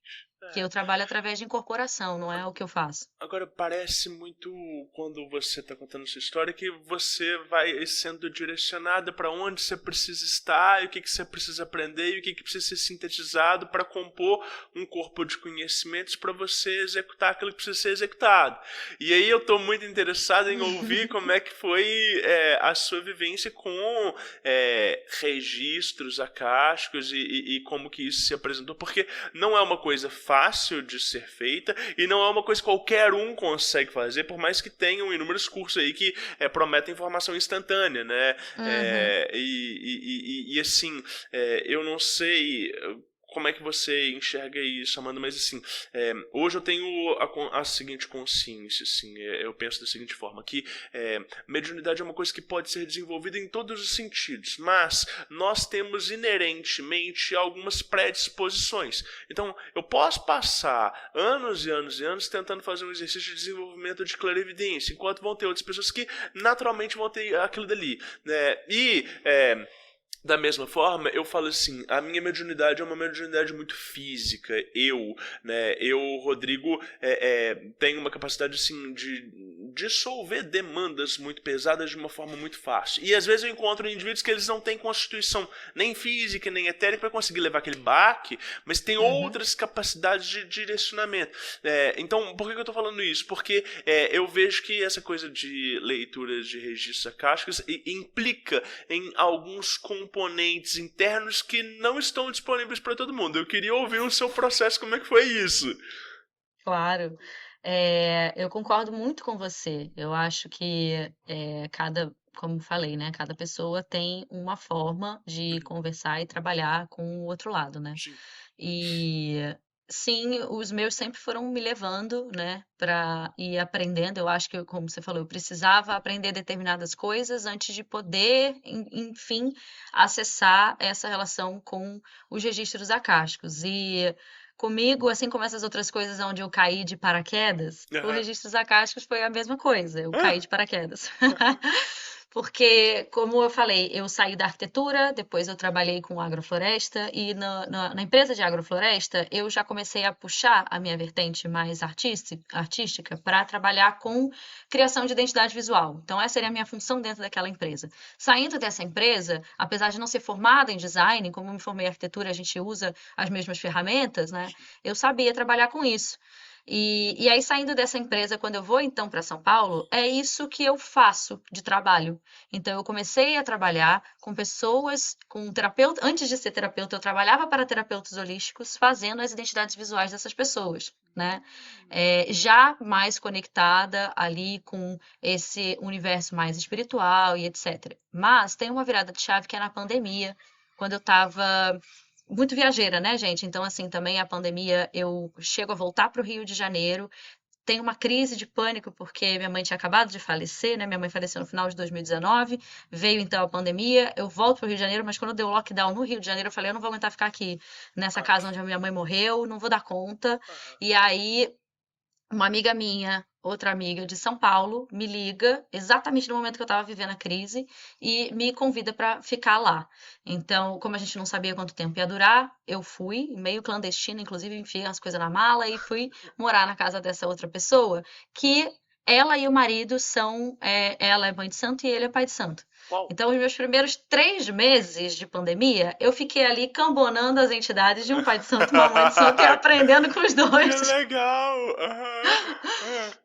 G: que eu trabalho através de incorporação, não é o que eu faço.
E: Agora, parece muito, quando você está contando sua história, que você vai sendo direcionado para onde você precisa estar, e o que você precisa aprender, e o que precisa ser sintetizado para compor um corpo de conhecimentos para você executar aquilo que precisa ser executado. E aí eu estou muito interessado em ouvir como é que foi a sua vivência com registros acásticos e como que isso se apresentou, porque não é uma coisa fácil de ser feita e não é uma coisa que qualquer um consegue fazer, por mais que tenham inúmeros cursos aí que prometem informação instantânea, né?
G: Uhum.
E: Assim, eu não sei como é que você enxerga isso, Amanda, mas assim, hoje eu tenho a seguinte consciência, assim, eu penso da seguinte forma, que mediunidade é uma coisa que pode ser desenvolvida em todos os sentidos, mas nós temos inerentemente algumas predisposições. Então, eu posso passar anos e anos e anos tentando fazer um exercício de desenvolvimento de clarividência, enquanto vão ter outras pessoas que naturalmente vão ter aquilo dali, né? Da mesma forma, eu falo assim, a minha mediunidade é uma mediunidade muito física. Rodrigo, tenho uma capacidade assim de dissolver demandas muito pesadas de uma forma muito fácil. E às vezes eu encontro indivíduos que eles não têm constituição nem física, nem etérica para conseguir levar aquele baque, mas tem outras capacidades de direcionamento. Então, por que eu estou falando isso? Porque eu vejo que essa coisa de leituras de registros acásticos implica em alguns componentes internos que não estão disponíveis para todo mundo. Eu queria ouvir o seu processo, como é que foi isso?
G: Claro. Eu concordo muito com você. Eu acho que como falei, né, cada pessoa tem uma forma de conversar e trabalhar com o outro lado, né?
E: Sim.
G: E sim, os meus sempre foram me levando, né, para ir aprendendo. Eu acho que, como você falou, eu precisava aprender determinadas coisas antes de poder, enfim, acessar essa relação com os registros acásticos. E comigo, assim como essas outras coisas onde eu caí de paraquedas, o
E: Aham.
G: registros acásticos foi a mesma coisa. Eu
E: Ah,
G: caí de paraquedas. Porque, como eu falei, eu saí da arquitetura, depois eu trabalhei com agrofloresta, e na empresa de agrofloresta eu já comecei a puxar a minha vertente mais artística para trabalhar com criação de identidade visual. Então, essa seria a minha função dentro daquela empresa. Saindo dessa empresa, apesar de não ser formada em design, como eu me formei em arquitetura, a gente usa as mesmas ferramentas, né? Eu sabia trabalhar com isso. E aí, saindo dessa empresa, quando eu vou então para São Paulo, é isso que eu faço de trabalho. Então, eu comecei a trabalhar com pessoas, com terapeuta. Antes de ser terapeuta, eu trabalhava para terapeutas holísticos, fazendo as identidades visuais dessas pessoas, né? Já mais conectada ali com esse universo mais espiritual e etc. Mas tem uma virada de chave que é na pandemia, quando eu estava muito viajeira, né, gente? Então, assim, também a pandemia, eu chego a voltar para o Rio de Janeiro, tenho uma crise de pânico porque minha mãe tinha acabado de falecer, né? Minha mãe faleceu no final de 2019, veio então a pandemia, eu volto para o Rio de Janeiro, mas quando deu o lockdown no Rio de Janeiro, eu falei, eu não vou aguentar ficar aqui nessa casa onde a minha mãe morreu, não vou dar conta. E aí uma amiga minha, outra amiga de São Paulo, me liga exatamente no momento que eu estava vivendo a crise e me convida para ficar lá. Então, como a gente não sabia quanto tempo ia durar, eu fui, meio clandestina, inclusive enfiei as coisas na mala e fui morar na casa dessa outra pessoa que ela e o marido são, ela é mãe de santo e ele é pai de santo.
E: Uau.
G: Então, os meus primeiros 3 meses de pandemia, eu fiquei ali cambonando as entidades de um pai de santo e uma mãe de santo e aprendendo com os
E: Que
G: dois.
E: legal! Aham.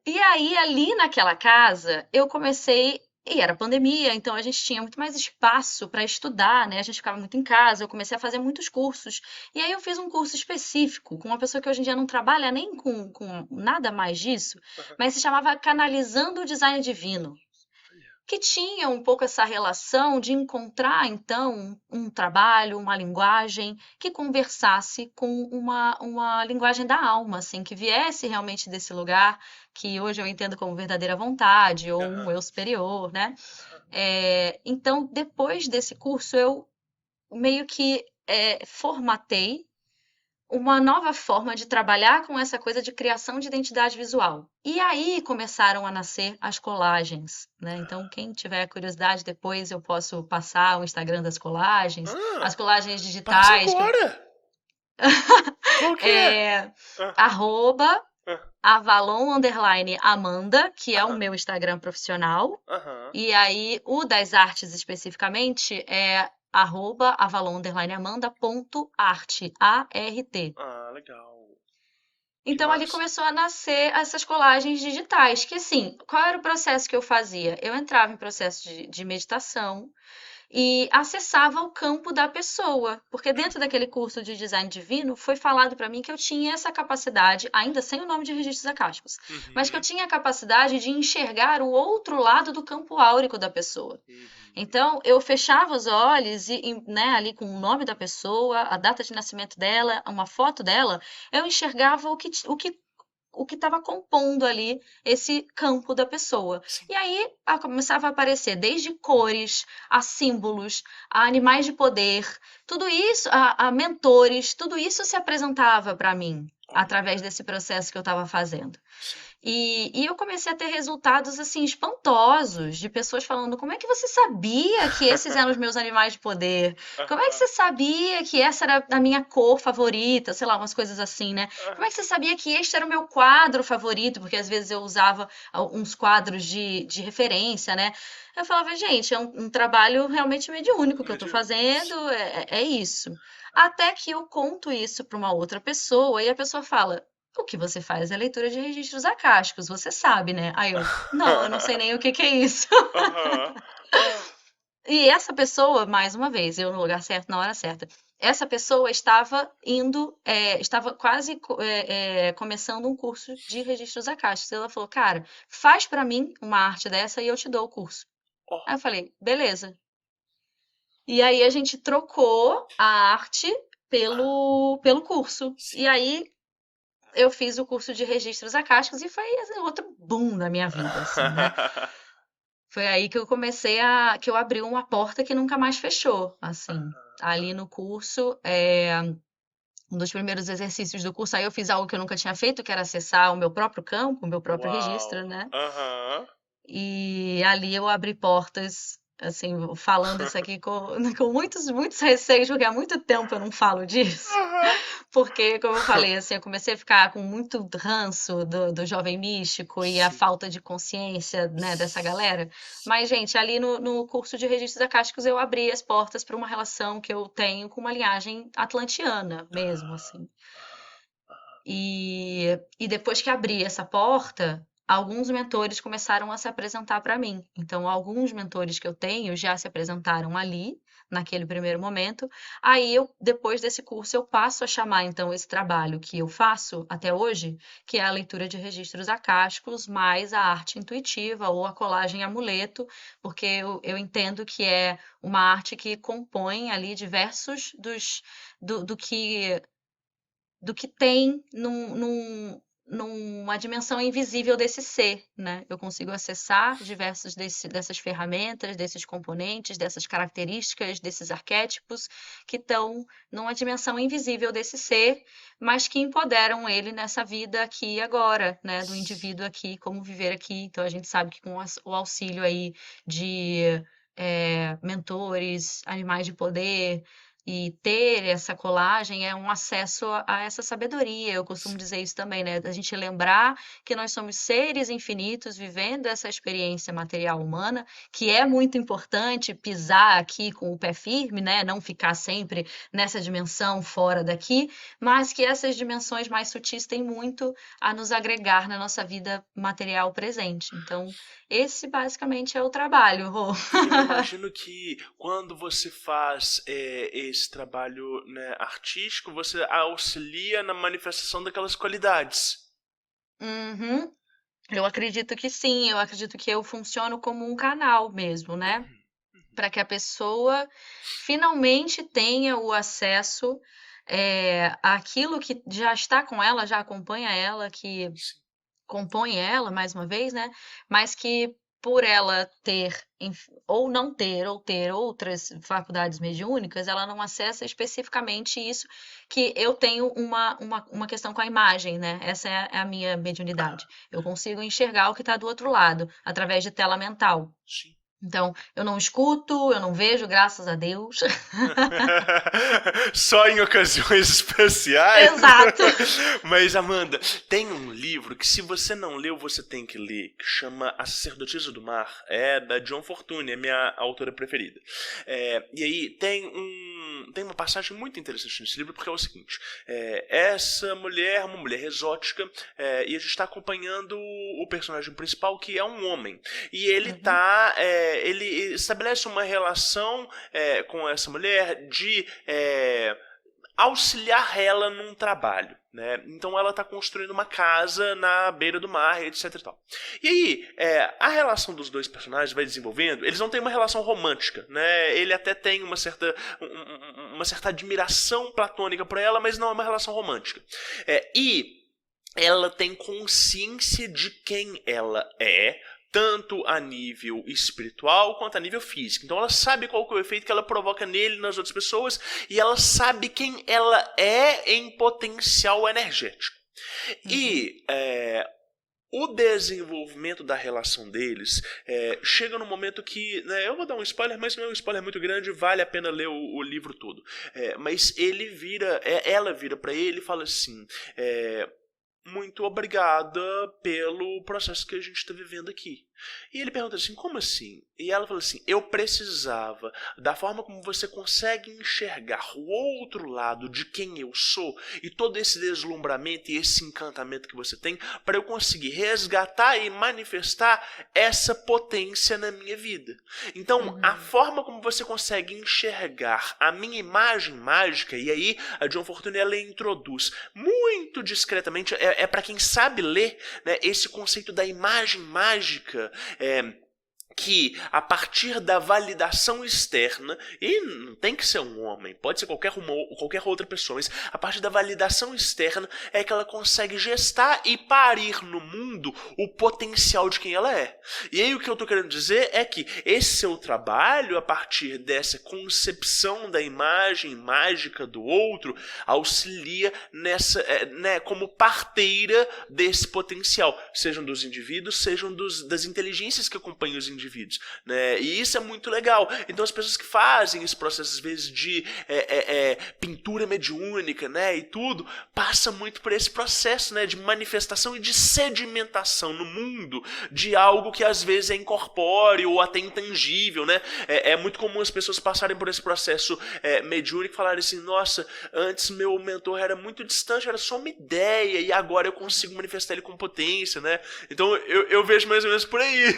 G: E aí, ali naquela casa, eu comecei. E era pandemia, então a gente tinha muito mais espaço para estudar, né? A gente ficava muito em casa, eu comecei a fazer muitos cursos. E aí eu fiz um curso específico com uma pessoa que hoje em dia não trabalha nem com nada mais disso, mas se chamava Canalizando o Design Divino, que tinha um pouco essa relação de encontrar, então, um trabalho, uma linguagem que conversasse com uma linguagem da alma, assim, que viesse realmente desse lugar que hoje eu entendo como verdadeira vontade ou um eu superior, né? Então, depois desse curso, eu meio que formatei uma nova forma de trabalhar com essa coisa de criação de identidade visual. E aí começaram a nascer as colagens, né? Então, quem tiver curiosidade, depois eu posso passar o Instagram das colagens, as colagens
E: Passa
G: digitais,
E: agora! Qual que é?
G: é, arroba Avalon_Amanda, que é o
E: Aham.
G: meu Instagram profissional.
E: Aham.
G: E aí, o das artes especificamente é @Avalon_Amanda.art, A-R-T.
E: Ah, legal.
G: Então, ali
E: massa.
G: começou a nascer essas colagens digitais, que assim, qual era o processo que eu fazia? Eu entrava em processo de meditação e acessava o campo da pessoa, porque dentro daquele curso de design divino foi falado para mim que eu tinha essa capacidade, ainda sem o nome de registros acásticos, mas que eu tinha a capacidade de enxergar o outro lado do campo áurico da pessoa. Então, eu fechava os olhos né, ali com o nome da pessoa, a data de nascimento dela, uma foto dela, eu enxergava o que estava compondo ali esse campo da pessoa. E aí começava a aparecer desde cores, a símbolos, a animais de poder, tudo isso, a mentores, tudo isso se apresentava para mim através desse processo que eu estava fazendo. E eu comecei a ter resultados assim espantosos de pessoas falando: como é que você sabia que esses eram os meus animais de poder? Como é que você sabia que essa era a minha cor favorita? Sei lá, umas coisas assim, né? Como é que você sabia que este era o meu quadro favorito? Porque às vezes eu usava uns quadros de referência, né? Eu falava, gente, é um trabalho realmente mediúnico que eu tô fazendo, é isso. Até que eu conto isso para uma outra pessoa e a pessoa fala: o que você faz é leitura de registros acásticos, você sabe, né? Aí eu não sei nem o que que é isso.
E: Aham.
G: E essa pessoa, mais uma vez, eu no lugar certo, na hora certa. Essa pessoa estava estava quase começando um curso de registros acásticos. Ela falou, cara, faz para mim uma arte dessa e eu te dou o curso.
E: Ó.
G: Aí eu falei, beleza. E aí a gente trocou a arte pelo curso. E aí eu fiz o curso de registros acásticos e foi assim, outro boom na minha vida, assim, né? Foi aí que eu comecei que eu abri uma porta que nunca mais fechou, assim. Ali no curso, um dos primeiros exercícios do curso, aí eu fiz algo que eu nunca tinha feito, que era acessar o meu próprio campo, o meu próprio registro,
E: Uau.
G: né?
E: Aham.
G: E ali eu abri portas, assim, falando isso aqui com muitos, muitos receios, porque há muito tempo eu não falo disso. Porque, como eu falei, assim, eu comecei a ficar com muito ranço do jovem místico e a
E: Sim.
G: falta de consciência, né, dessa galera. Mas, gente, ali no curso de registros acásticos eu abri as portas para uma relação que eu tenho com uma linhagem atlantiana mesmo, assim. E depois que abri essa porta, alguns mentores começaram a se apresentar para mim. Então, alguns mentores que eu tenho já se apresentaram ali, naquele primeiro momento. Aí, depois desse curso, eu passo a chamar, então, esse trabalho que eu faço até hoje, que é a leitura de registros acásticos, mais a arte intuitiva ou a colagem amuleto, porque eu entendo que é uma arte que compõe ali diversos do que tem numa dimensão invisível desse ser, né? Eu consigo acessar diversas dessas ferramentas, desses componentes, dessas características, desses arquétipos que estão numa dimensão invisível desse ser, mas que empoderam ele nessa vida aqui e agora, né? Do indivíduo aqui, como viver aqui. Então a gente sabe que com o auxílio aí de mentores, animais de poder, E ter essa colagem é um acesso a essa sabedoria. Eu costumo dizer isso também, né? A gente lembrar que nós somos seres infinitos vivendo essa experiência material humana, que é muito importante pisar aqui com o pé firme, né? Não ficar sempre nessa dimensão fora daqui, mas que essas dimensões mais sutis têm muito a nos agregar na nossa vida material presente. Então, esse basicamente é o trabalho, Rô.
E: Eu imagino que quando você faz esse trabalho, né, artístico, você auxilia na manifestação daquelas qualidades.
G: Uhum. Eu acredito que sim, eu acredito que eu funciono como um canal mesmo, né? Para que a pessoa finalmente tenha o acesso àquilo que já está com ela, já acompanha ela, que
E: Sim.
G: compõe ela, mais uma vez, né? Mas que por ela ter, ou não ter, ou ter outras faculdades mediúnicas, ela não acessa especificamente isso, que eu tenho uma questão com a imagem, né? Essa é a minha mediunidade. Eu consigo enxergar o que está do outro lado, através de tela mental.
E: Sim.
G: Então, eu não escuto, eu não vejo, graças a Deus.
E: Só em ocasiões especiais.
G: Exato.
E: Mas, Amanda, tem um livro que, se você não leu, você tem que ler, que chama A Sacerdotisa do Mar. É da John Fortune, é minha autora preferida. E aí tem uma passagem muito interessante nesse livro, porque é o seguinte: essa mulher é uma mulher exótica, e a gente está acompanhando o personagem principal, que é um homem. E ele ele estabelece uma relação com essa mulher de auxiliar ela num trabalho, né? Então ela está construindo uma casa na beira do mar, etc e tal. E aí, a relação dos dois personagens vai desenvolvendo. Eles não têm uma relação romântica, né? Ele até tem uma certa admiração platônica por ela, mas não é uma relação romântica. E ela tem consciência de quem ela é, tanto a nível espiritual quanto a nível físico. Então ela sabe qual que é o efeito que ela provoca nele e nas outras pessoas, e ela sabe quem ela é em potencial energético. E o desenvolvimento da relação deles chega no momento que, né, eu vou dar um spoiler, mas não é um spoiler muito grande, vale a pena ler o livro todo. Mas ela vira para ele e fala assim: muito obrigada pelo processo que a gente está vivendo aqui. E ele pergunta assim: como assim? E ela fala assim: eu precisava da forma como você consegue enxergar o outro lado de quem eu sou, e todo esse deslumbramento e esse encantamento que você tem, para eu conseguir resgatar e manifestar essa potência na minha vida. Então, a forma como você consegue enxergar a minha imagem mágica, e aí a John Fortune ela introduz muito discretamente, para quem sabe ler, né, esse conceito da imagem mágica, que a partir da validação externa, e não tem que ser um homem, pode ser qualquer outra pessoa, mas a partir da validação externa é que ela consegue gestar e parir no mundo o potencial de quem ela é. E aí o que eu estou querendo dizer é que esse seu trabalho, a partir dessa concepção da imagem mágica do outro, auxilia nessa, como parteira desse potencial, sejam dos indivíduos, sejam das inteligências que acompanham os indivíduos. Né? E isso é muito legal. Então as pessoas que fazem esse processo, às vezes, de pintura mediúnica, né, e tudo, passa muito por esse processo, né, de manifestação e de sedimentação no mundo de algo que às vezes é incorpóreo ou até intangível, né? É muito comum as pessoas passarem por esse processo mediúnico e falarem assim: nossa, antes meu mentor era muito distante, era só uma ideia, e agora eu consigo manifestar ele com potência, né? Então eu vejo mais ou menos por aí.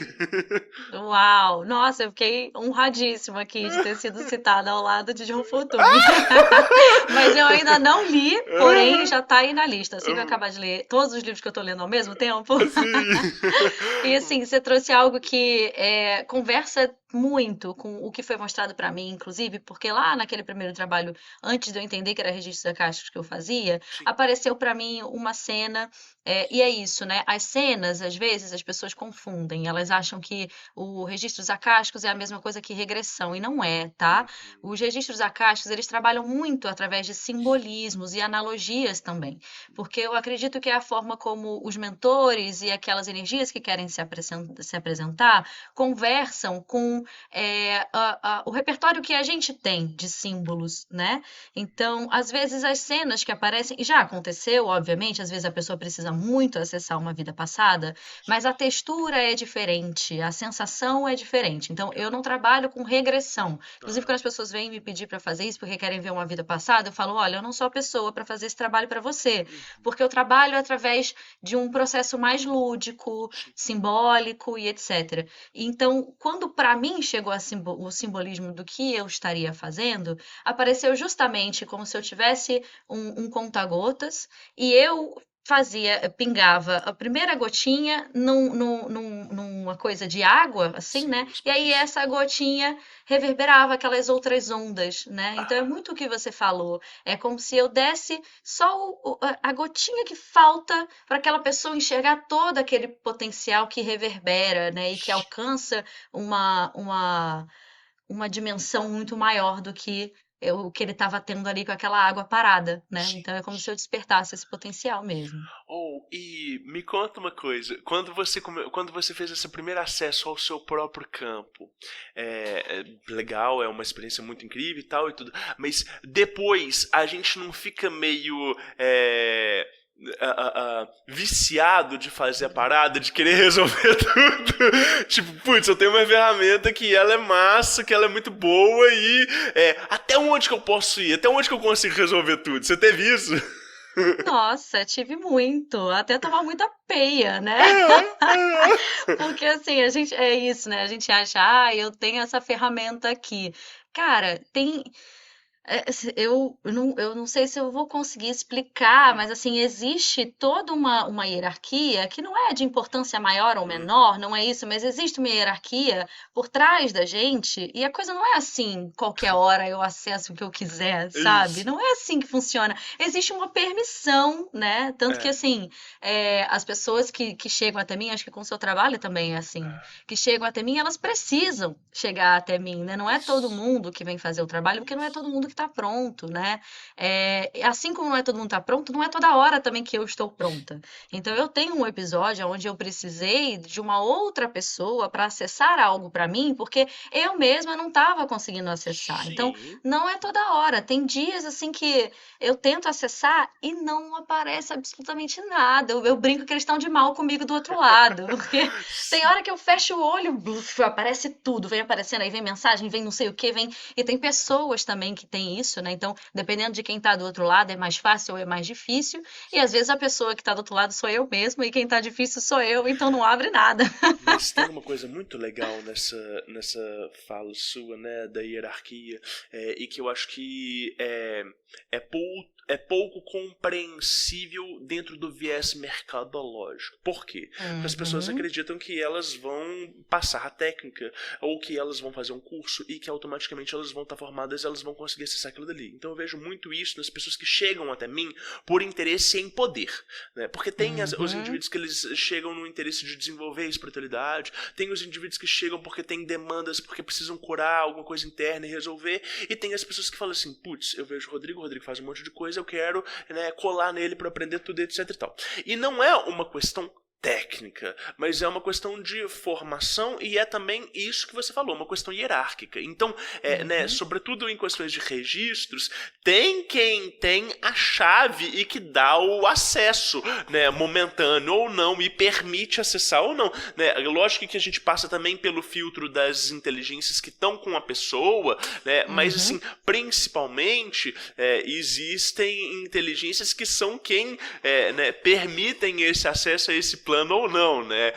G: Uau! Nossa, eu fiquei honradíssima aqui de ter sido citada ao lado de John Fortune. Mas eu ainda não li, porém já tá aí na lista. Assim que eu acabar de ler todos os livros que eu tô lendo ao mesmo tempo. E assim, você trouxe algo que conversa muito com o que foi mostrado para mim, inclusive, porque lá naquele primeiro trabalho, antes de eu entender que era registros acásticos que eu fazia, apareceu para mim uma cena, e é isso, né? As cenas, às vezes, as pessoas confundem, elas acham que o registros acásticos é a mesma coisa que regressão, e não é, tá? Os registros acásticos, eles trabalham muito através de simbolismos e analogias também, porque eu acredito que é a forma como os mentores e aquelas energias que querem se apresentar conversam com com o repertório que a gente tem de símbolos, né? Então, às vezes as cenas que aparecem, e já aconteceu, obviamente, às vezes a pessoa precisa muito acessar uma vida passada, mas a textura é diferente, a sensação é diferente. Então, eu não trabalho com regressão. Inclusive, quando as pessoas vêm me pedir para fazer isso porque querem ver uma vida passada, eu falo, olha, eu não sou a pessoa para fazer esse trabalho para você, porque eu trabalho através de um processo mais lúdico, simbólico e etc. Então, quando para mim chegou o simbolismo do que eu estaria fazendo, apareceu justamente como se eu tivesse um conta-gotas e eu pingava a primeira gotinha numa coisa de água, assim, né? E aí essa gotinha reverberava aquelas outras ondas, né? Então é muito o que você falou. É como se eu desse só a gotinha que falta para aquela pessoa enxergar todo aquele potencial que reverbera, né? E que alcança uma dimensão muito maior do que o que ele estava tendo ali com aquela água parada, né? Então é como se eu despertasse esse potencial mesmo.
E: E me conta uma coisa, quando você fez esse primeiro acesso ao seu próprio campo, legal, é uma experiência muito incrível e tal e tudo, mas depois a gente não fica meio viciado de fazer a parada, de querer resolver tudo. Tipo, putz, eu tenho uma ferramenta que ela é massa, que ela é muito boa e até onde que eu posso ir? Até onde que eu consigo resolver tudo? Você teve isso?
G: Nossa, tive muito, até tomar muita peia, né? Porque assim, a gente é isso, né? A gente acha, eu tenho essa ferramenta aqui. Cara, eu não sei se eu vou conseguir explicar, mas assim, existe toda uma hierarquia que não é de importância maior ou menor, não é isso, mas existe uma hierarquia por trás da gente, e a coisa não é assim, qualquer hora eu acesso o que eu quiser, sabe? Não é assim que funciona. Existe uma permissão, né? Tanto que assim, as pessoas que chegam até mim, acho que com o seu trabalho também é assim, que chegam até mim, elas precisam chegar até mim, né? Não é todo mundo que vem fazer o trabalho, porque não é todo mundo que está pronto, né? Assim como não é todo mundo está pronto, não é toda hora também que eu estou pronta. Então eu tenho um episódio onde eu precisei de uma outra pessoa para acessar algo para mim, porque eu mesma não estava conseguindo acessar.
E: Sim.
G: Então não é toda hora. Tem dias assim que eu tento acessar e não aparece absolutamente nada. Eu brinco que eles estão de mal comigo do outro lado, porque tem hora que eu fecho o olho, bluf, aparece tudo, vem aparecendo, aí vem mensagem, vem não sei o que, vem. E tem pessoas também que têm isso, né? Então, dependendo de quem tá do outro lado, é mais fácil ou é mais difícil. E às vezes a pessoa que tá do outro lado sou eu mesma e quem tá difícil sou eu, então não abre nada.
E: Mas tem uma coisa muito legal nessa fala sua, né, da hierarquia, e que eu acho que é pouco compreensível dentro do viés mercadológico. Por quê? Porque as pessoas acreditam que elas vão passar a técnica, ou que elas vão fazer um curso e que automaticamente elas vão estar formadas e elas vão conseguir acessar aquilo dali. Então eu vejo muito isso nas pessoas que chegam até mim por interesse em poder, né? Porque tem os indivíduos que eles chegam no interesse de desenvolver a espiritualidade, tem os indivíduos que chegam porque têm demandas, porque precisam curar alguma coisa interna e resolver, e tem as pessoas que falam assim, putz, eu vejo o Rodrigo faz um monte de coisa, eu quero, né, colar nele para aprender tudo, etc e tal. E não é uma questão técnica, mas é uma questão de formação e é também isso que você falou, uma questão hierárquica. Então, né, sobretudo em questões de registros, tem quem tem a chave e que dá o acesso, né, momentâneo ou não, e permite acessar ou não, né? Lógico que a gente passa também pelo filtro das inteligências que estão com a pessoa, né? Mas assim, principalmente existem inteligências que são quem né, permitem esse acesso a esse plano ou não, né?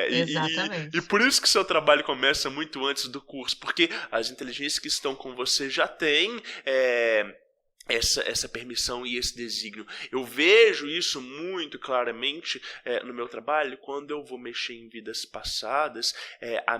G: Exatamente.
E: E por isso que seu trabalho começa muito antes do curso, porque as inteligências que estão com você já têm essa permissão e esse desígnio. Eu vejo isso muito claramente no meu trabalho, quando eu vou mexer em vidas passadas, a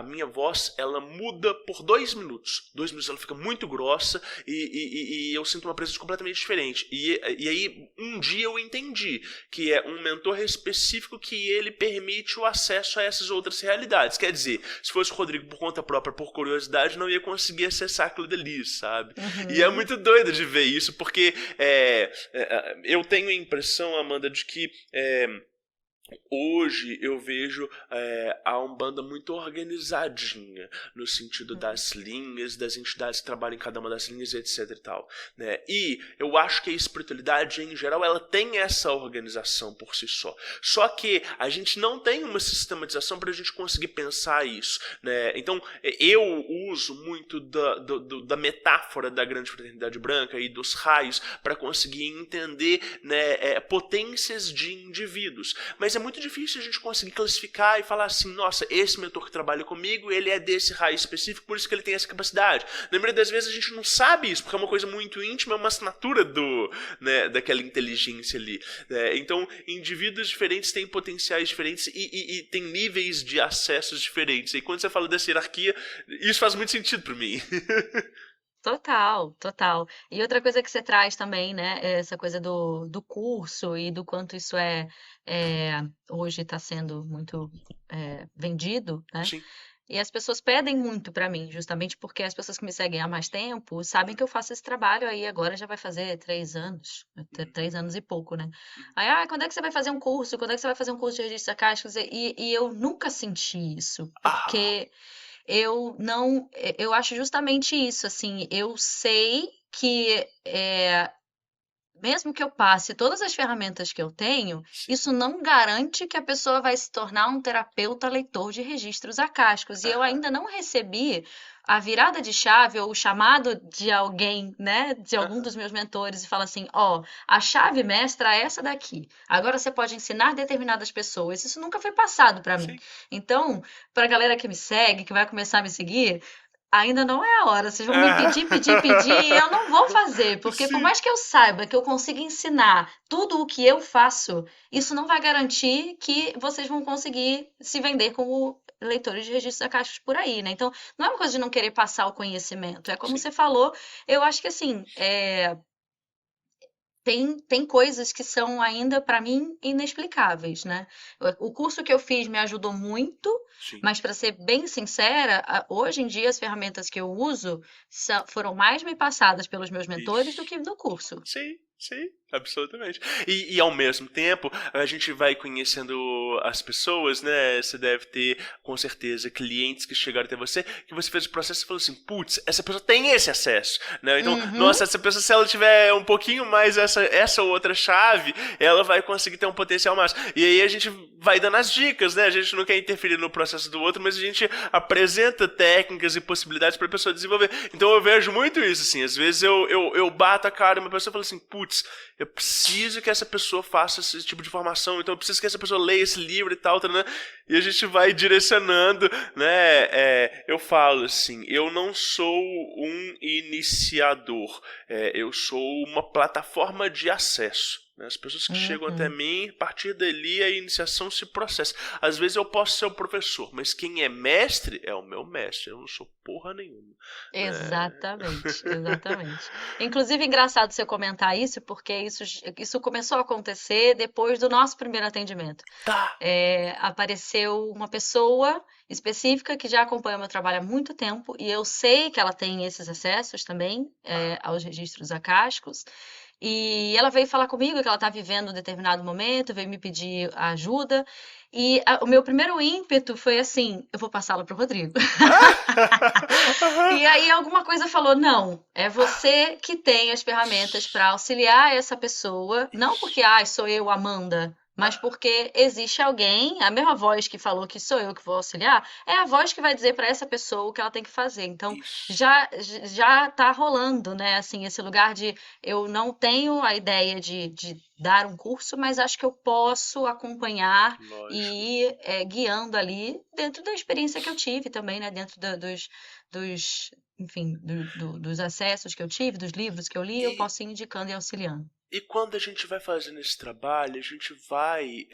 E: minha voz, ela muda por 2 minutos. 2 minutos ela fica muito grossa e eu sinto uma presença completamente diferente. E aí, um dia eu entendi que é um mentor específico que ele permite o acesso a essas outras realidades. Quer dizer, se fosse o Rodrigo por conta própria, por curiosidade, não ia conseguir acessar aquilo dali, sabe? E é muito doido de ver isso, porque eu tenho a impressão, Amanda, de que Hoje eu vejo a Umbanda muito organizadinha, no sentido das linhas, das entidades que trabalham em cada uma das linhas, etc e tal, né? E eu acho que a espiritualidade, em geral, ela tem essa organização por si só. Só que a gente não tem uma sistematização para a gente conseguir pensar isso, né? Então, eu uso muito da metáfora da grande fraternidade branca e dos raios para conseguir entender, né, potências de indivíduos. Mas é muito difícil a gente conseguir classificar e falar assim, nossa, esse mentor que trabalha comigo, ele é desse raio específico, por isso que ele tem essa capacidade. Na maioria das vezes a gente não sabe isso, porque é uma coisa muito íntima, é uma assinatura daquela inteligência ali. Né? Então, indivíduos diferentes têm potenciais diferentes e têm níveis de acessos diferentes. E quando você fala dessa hierarquia, isso faz muito sentido para mim.
G: Total, total. E outra coisa que você traz também, né, é essa coisa do curso e do quanto isso hoje está sendo muito vendido, né?
E: Sim.
G: E as pessoas pedem muito para mim, justamente porque as pessoas que me seguem há mais tempo sabem que eu faço esse trabalho aí agora já vai fazer 3 anos, 3 anos e pouco, né? Aí, quando é que você vai fazer um curso? Quando é que você vai fazer um curso de registro acástico? E eu nunca senti isso, porque eu não, eu acho justamente isso, assim, eu sei que mesmo que eu passe todas as ferramentas que eu tenho, isso não garante que a pessoa vai se tornar um terapeuta leitor de registros acásticos. E eu ainda não recebi a virada de chave ou o chamado de alguém, né, de algum dos meus mentores e fala assim, a chave mestra é essa daqui. Agora você pode ensinar determinadas pessoas. Isso nunca foi passado para mim. Então, para a galera que me segue, que vai começar a me seguir, ainda não é a hora. Vocês vão me pedir, e eu não vou fazer, porque por mais que eu saiba que eu consiga ensinar tudo o que eu faço, isso não vai garantir que vocês vão conseguir se vender como leitores de registros acásticos por aí, né? Então, não é uma coisa de não querer passar o conhecimento. É como você falou, eu acho que assim, tem coisas que são ainda, para mim, inexplicáveis, né? O curso que eu fiz me ajudou muito, mas para ser bem sincera, hoje em dia as ferramentas que eu uso foram mais me passadas pelos meus mentores do que no curso.
E: Sim, absolutamente. E ao mesmo tempo, a gente vai conhecendo as pessoas, né? Você deve ter, com certeza, clientes que chegaram até você, que você fez o processo e falou assim, putz, essa pessoa tem esse acesso, né? Então, nossa, essa pessoa, se ela tiver um pouquinho mais essa outra chave, ela vai conseguir ter um potencial máximo. E aí a gente vai dando as dicas, né? A gente não quer interferir no processo do outro, mas a gente apresenta técnicas e possibilidades para a pessoa desenvolver. Então eu vejo muito isso, assim. Às vezes eu bato a cara e uma pessoa fala assim, putz, eu preciso que essa pessoa faça esse tipo de formação, então eu preciso que essa pessoa leia esse livro e tal, né? E a gente vai direcionando, né? Eu falo assim, eu não sou um iniciador, eu sou uma plataforma de acesso. As pessoas que chegam até mim, a partir dali a iniciação se processa. Às vezes eu posso ser o professor, mas quem é mestre é o meu mestre. Eu não sou porra nenhuma.
G: Exatamente. Inclusive, engraçado você comentar isso, porque isso começou a acontecer depois do nosso primeiro atendimento. Apareceu uma pessoa específica que já acompanha o meu trabalho há muito tempo, e eu sei que ela tem esses acessos também aos registros acásticos. E ela veio falar comigo que ela está vivendo um determinado momento, veio me pedir ajuda. E o meu primeiro ímpeto foi assim, eu vou passá-la para o Rodrigo. E aí alguma coisa falou, não, é você que tem as ferramentas para auxiliar essa pessoa. Não porque, sou eu, Amanda, mas porque existe alguém, a mesma voz que falou que sou eu que vou auxiliar, é a voz que vai dizer para essa pessoa o que ela tem que fazer. Então, já tá rolando, né, assim, esse lugar de eu não tenho a ideia de dar um curso, mas acho que eu posso acompanhar e ir guiando ali dentro da experiência que eu tive também, né, dentro dos acessos que eu tive, dos livros que eu li, eu posso ir indicando e auxiliando.
E: E quando a gente vai fazendo esse trabalho, a gente vai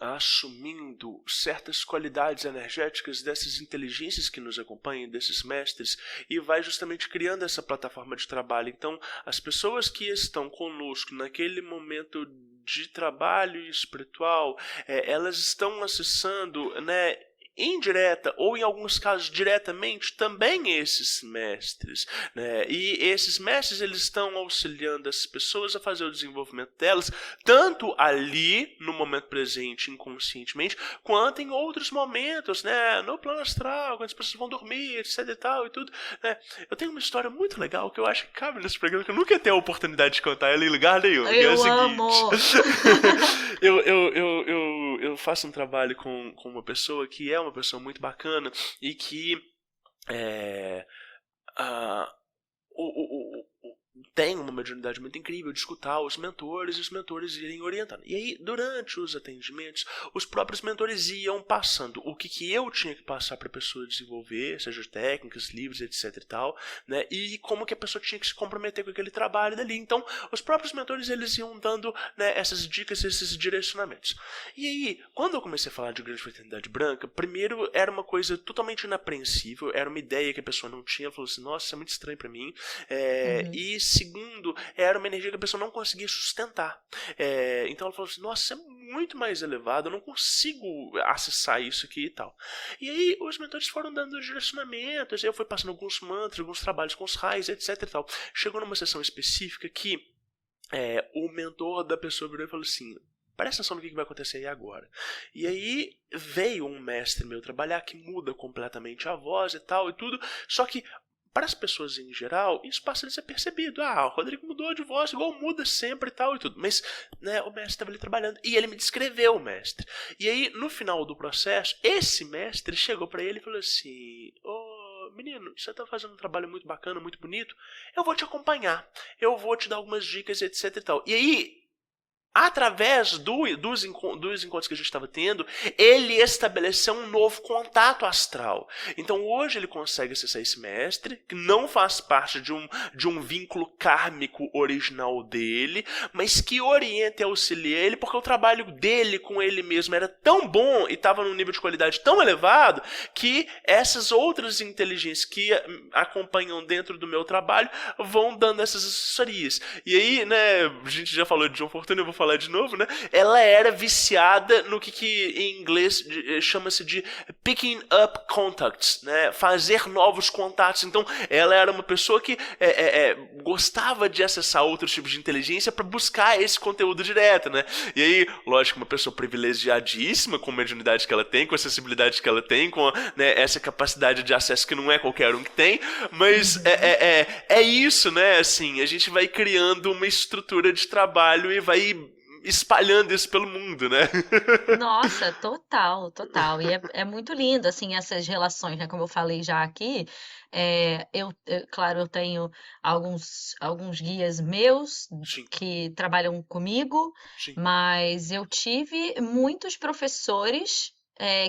E: assumindo certas qualidades energéticas dessas inteligências que nos acompanham, desses mestres, e vai justamente criando essa plataforma de trabalho. Então, as pessoas que estão conosco naquele momento de trabalho espiritual, elas estão acessando, né, indireta ou, em alguns casos, diretamente, também esses mestres, né? E esses mestres, eles estão auxiliando as pessoas a fazer o desenvolvimento delas, tanto ali, no momento presente, inconscientemente, quanto em outros momentos, né? No plano astral, quando as pessoas vão dormir, etc e tal, e tudo, né? Eu tenho uma história muito legal que eu acho que cabe nesse programa, que eu nunca ia ter a oportunidade de contar ela em lugar nenhum.
G: Eu
E: é o seguinte,
G: amo!
E: eu faço um trabalho com uma pessoa que é uma pessoa muito bacana e que tem uma mediunidade muito incrível de escutar os mentores e os mentores irem orientando. E aí, durante os atendimentos, os próprios mentores iam passando o que eu tinha que passar para a pessoa desenvolver, seja técnicas, livros, etc e tal, né? E como que a pessoa tinha que se comprometer com aquele trabalho dali. Então, os próprios mentores, eles iam dando, né, essas dicas, esses direcionamentos. E aí, quando eu comecei a falar de Grande Fraternidade Branca, primeiro era uma coisa totalmente inapreensível, era uma ideia que a pessoa não tinha, falou assim, nossa, isso é muito estranho para mim. E segundo, era uma energia que a pessoa não conseguia sustentar. Então ela falou assim, nossa, isso é muito mais elevado, eu não consigo acessar isso aqui e tal. E aí os mentores foram dando direcionamentos, eu fui passando alguns mantras, alguns trabalhos com os raios, etc e tal. Chegou numa sessão específica que o mentor da pessoa virou e falou assim, presta atenção no que vai acontecer aí agora. E aí veio um mestre meu trabalhar que muda completamente a voz e tal e tudo, só que para as pessoas em geral, isso passa a ser percebido. O Rodrigo mudou de voz, igual muda sempre e tal e tudo. Mas, né, o mestre estava ali trabalhando e ele me descreveu o mestre. E aí, no final do processo, esse mestre chegou para ele e falou assim, menino, você está fazendo um trabalho muito bacana, muito bonito, eu vou te acompanhar, eu vou te dar algumas dicas, etc e tal. E aí, através dos encontros que a gente estava tendo, ele estabeleceu um novo contato astral. Então hoje ele consegue acessar esse mestre, que não faz parte de um vínculo kármico original dele, mas que orienta e auxilia ele, porque o trabalho dele com ele mesmo era tão bom e estava num nível de qualidade tão elevado, que essas outras inteligências que acompanham dentro do meu trabalho vão dando essas assessorias. E aí, né, a gente já falou de John Fortune, eu vou falar de novo, né? Ela era viciada no que em inglês chama-se de picking up contacts, né? Fazer novos contatos. Então, ela era uma pessoa que gostava de acessar outros tipos de inteligência para buscar esse conteúdo direto, né? E aí, lógico, uma pessoa privilegiadíssima com a mediunidade que ela tem, com a acessibilidade que ela tem, com né, essa capacidade de acesso que não é qualquer um que tem, mas é isso, né? Assim, a gente vai criando uma estrutura de trabalho e vai espalhando isso pelo mundo, né?
G: Nossa, total, total. E é muito lindo, assim, essas relações, né? Como eu falei já aqui, claro, eu tenho alguns guias meus
E: Sim.
G: que trabalham comigo,
E: Sim.
G: mas eu tive muitos professores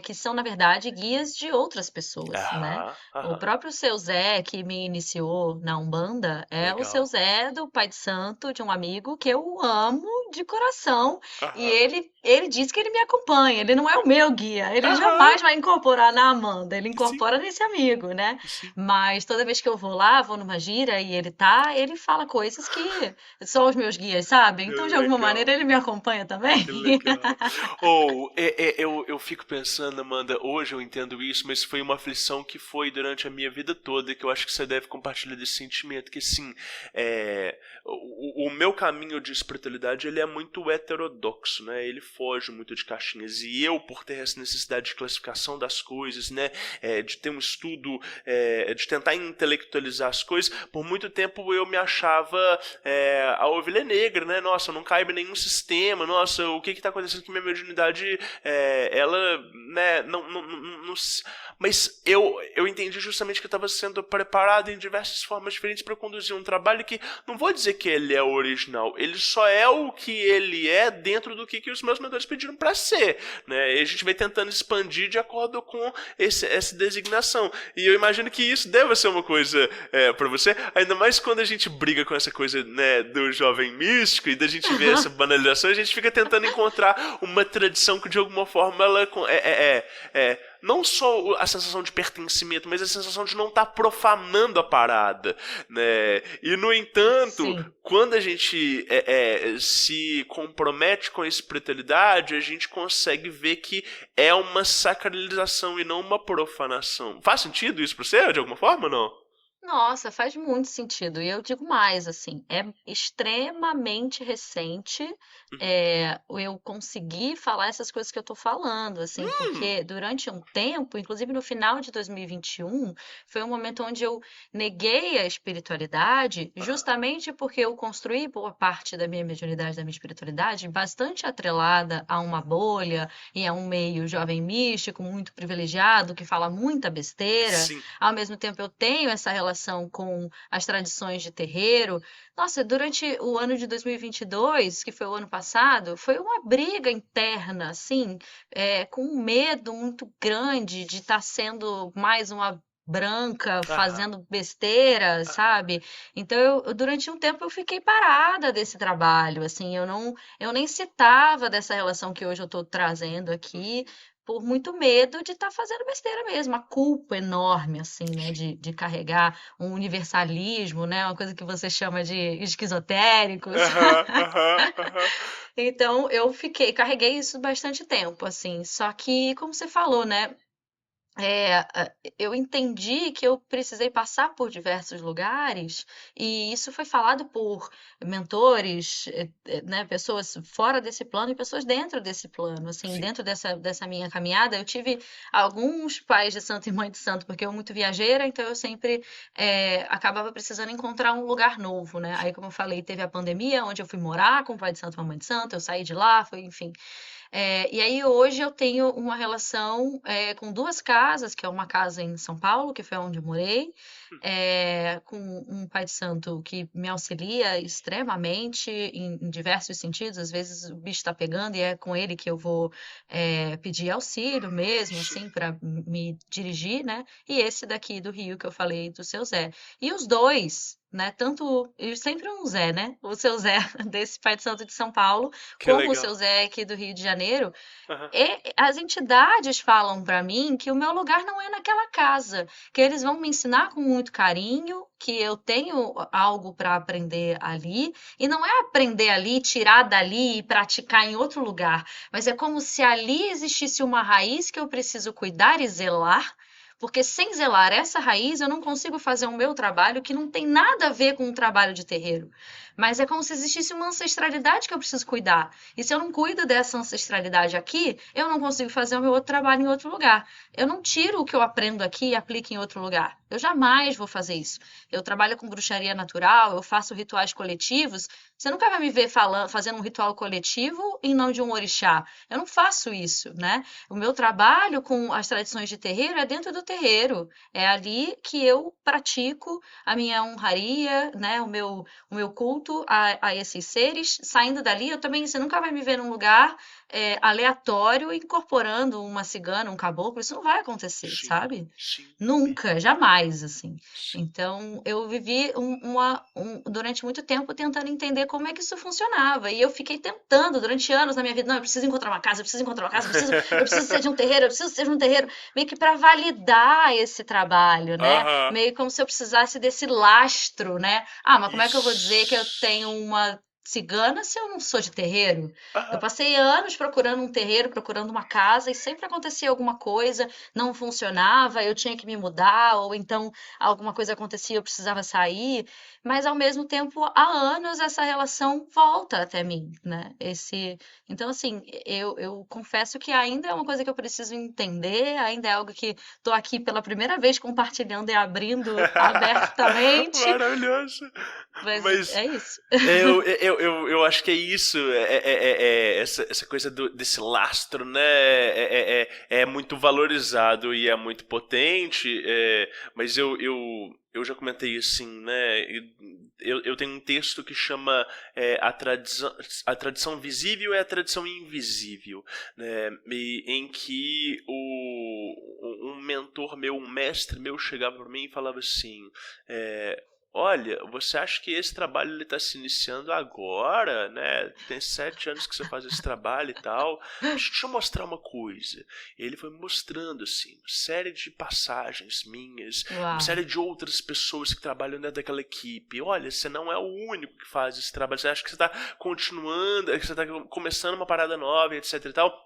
G: que são, na verdade, guias de outras pessoas, né? O próprio Seu Zé, que me iniciou na Umbanda, é o
E: Legal.
G: Seu Zé do Pai de Santo, de um amigo que eu amo de coração. E ele diz que ele me acompanha, ele não é o meu guia, ele jamais vai incorporar na Amanda, ele incorpora nesse amigo, né?
E: Sim.
G: Mas toda vez que eu vou lá, vou numa gira e ele fala coisas que são os meus guias, sabe? Então, de alguma maneira, ele me acompanha também.
E: Que legal. Eu fico pensando, Amanda, hoje eu entendo isso, mas foi uma aflição que foi durante a minha vida toda, e que eu acho que você deve compartilhar desse sentimento, que sim, o meu caminho de espiritualidade, ele é muito heterodoxo, né? Ele foge muito de caixinhas, e eu, por ter essa necessidade de classificação das coisas, né, de ter um estudo, de tentar intelectualizar as coisas, por muito tempo eu me achava a ovelha negra, né? Nossa, eu não caibo em nenhum sistema, nossa, o que está acontecendo com minha mediunidade, ela, né, não, mas eu entendi justamente que eu estava sendo preparado em diversas formas diferentes para conduzir um trabalho que, não vou dizer que ele é original, ele só é o que ele é dentro do que os meus mentores pediram para ser, né? E a gente vai tentando expandir de acordo com essa designação. E eu imagino que isso deva ser uma coisa para você, ainda mais quando a gente briga com essa coisa, né, do jovem místico e da gente ver essa banalização, a gente fica tentando encontrar uma tradição que de alguma forma ela não só a sensação de pertencimento, mas a sensação de não estar profanando a parada, né? E, no entanto,
G: Sim.
E: quando a gente se compromete com a espiritualidade, a gente consegue ver que é uma sacralização e não uma profanação. Faz sentido isso pra você, de alguma forma, ou não?
G: Nossa, faz muito sentido. E eu digo mais, assim, é extremamente recente, eu conseguir falar essas coisas que eu tô falando, assim, porque durante um tempo, inclusive no final de 2021, foi um momento onde eu neguei a espiritualidade, justamente porque eu construí boa parte da minha mediunidade, da minha espiritualidade, bastante atrelada a uma bolha e a um meio jovem místico, muito privilegiado, que fala muita besteira.
E: Sim.
G: Ao mesmo tempo, eu tenho essa relação com as tradições de terreiro. Nossa, durante o ano de 2022, que foi o ano passado, foi uma briga interna, assim, com um medo muito grande de estar sendo mais uma branca fazendo besteira, sabe? Então, durante um tempo eu fiquei parada desse trabalho, assim, eu nem citava dessa relação que hoje eu estou trazendo aqui, por muito medo de estar fazendo besteira mesmo, a culpa enorme, assim, né, de carregar um universalismo, né, uma coisa que você chama de esquizotéricos. Então, carreguei isso bastante tempo, assim, só que, como você falou, né, eu entendi que eu precisei passar por diversos lugares, e isso foi falado por mentores, né, pessoas fora desse plano e pessoas dentro desse plano. Assim,
E: Sim.
G: dentro dessa minha caminhada, eu tive alguns pais de santo e mãe de santo, porque eu muito viajeira, então eu sempre acabava precisando encontrar um lugar novo, né? Aí, como eu falei, teve a pandemia, onde eu fui morar com o pai de santo e uma mãe de santo, eu saí de lá, enfim. E aí hoje eu tenho uma relação com duas casas, que é uma casa em São Paulo, que foi onde eu morei, com um pai de santo que me auxilia extremamente em diversos sentidos. Às vezes o bicho está pegando e é com ele que eu vou pedir auxílio mesmo, assim, para me dirigir, né? E esse daqui do Rio que eu falei do seu Zé. E os dois, né? E sempre um Zé, né? O seu Zé desse pai de santo de São Paulo,
E: Que
G: como o
E: legal.
G: seu Zé aqui do Rio de Janeiro, as entidades falam para mim que o meu lugar não é naquela casa, que eles vão me ensinar com muito carinho, que eu tenho algo para aprender ali, e não é aprender ali, tirar dali e praticar em outro lugar, mas é como se ali existisse uma raiz que eu preciso cuidar e zelar. Porque sem zelar essa raiz, eu não consigo fazer o meu trabalho, que não tem nada a ver com o trabalho de terreiro. Mas é como se existisse uma ancestralidade que eu preciso cuidar. E se eu não cuido dessa ancestralidade aqui, eu não consigo fazer o meu outro trabalho em outro lugar. Eu não tiro o que eu aprendo aqui e aplico em outro lugar. Eu jamais vou fazer isso. Eu trabalho com bruxaria natural, eu faço rituais coletivos. Você nunca vai me ver fazendo um ritual coletivo em nome de um orixá. Eu não faço isso, né? O meu trabalho com as tradições de terreiro é dentro do terreiro. É ali que eu pratico a minha honraria, né? O meu culto a esses seres. Saindo dali, você nunca vai me ver num lugar aleatório incorporando uma cigana, um caboclo. Isso não vai acontecer, sabe?
E: Sim.
G: Nunca, jamais, assim.
E: Sim.
G: Então, eu vivi durante muito tempo tentando entender como é que isso funcionava. E eu fiquei tentando durante anos na minha vida. Não, eu preciso encontrar uma casa, eu preciso encontrar uma casa, eu preciso ser de um terreiro, eu preciso ser de um terreiro. Meio que para validar esse trabalho, né? Meio como se eu precisasse desse lastro, né? Ah, mas como é que eu vou dizer que eu tenho uma cigana se eu não sou de terreiro? Eu passei anos procurando um terreiro, procurando uma casa, e sempre acontecia alguma coisa, não funcionava, eu tinha que me mudar, ou então alguma coisa acontecia, eu precisava sair, mas ao mesmo tempo, há anos essa relação volta até mim, né? Então, assim, eu confesso que ainda é uma coisa que eu preciso entender, ainda é algo que estou aqui pela primeira vez compartilhando e abrindo abertamente.
E: Maravilhoso.
G: Mas é isso.
E: Eu acho que é isso, essa coisa desse lastro, né, é muito valorizado e é muito potente, mas eu já comentei assim, né, eu tenho um texto que chama a tradição visível e a tradição invisível, né, em que um mentor meu, um mestre meu chegava para mim e falava assim, olha, você acha que esse trabalho ele tá se iniciando agora, né? Tem 7 anos que você faz esse trabalho e tal. Deixa eu mostrar uma coisa. Ele foi me mostrando, assim, uma série de passagens minhas, uma
G: Uau.
E: série de outras pessoas que trabalham dentro daquela equipe. Olha, você não é o único que faz esse trabalho. Você acha que você tá continuando, que você tá começando uma parada nova, etc e tal.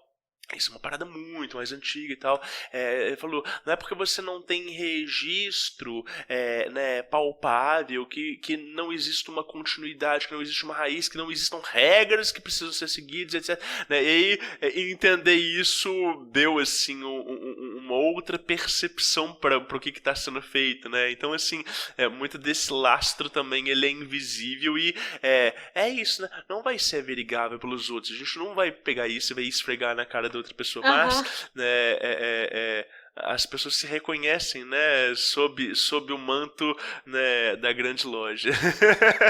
E: Isso é uma parada muito mais antiga e tal. Ele falou, não é porque você não tem registro né, palpável que não existe uma continuidade, que não existe uma raiz, que não existam regras que precisam ser seguidas, etc. Né? E aí, entender isso deu, assim, uma outra percepção para o que está sendo feito, né? Então, assim, muito desse lastro também, ele é invisível e é isso, né? Não vai ser averigável pelos outros. A gente não vai pegar isso e vai esfregar na cara da outra pessoa,
G: Aham.
E: mas né, as pessoas se reconhecem, né, sob o manto, né, da grande loja.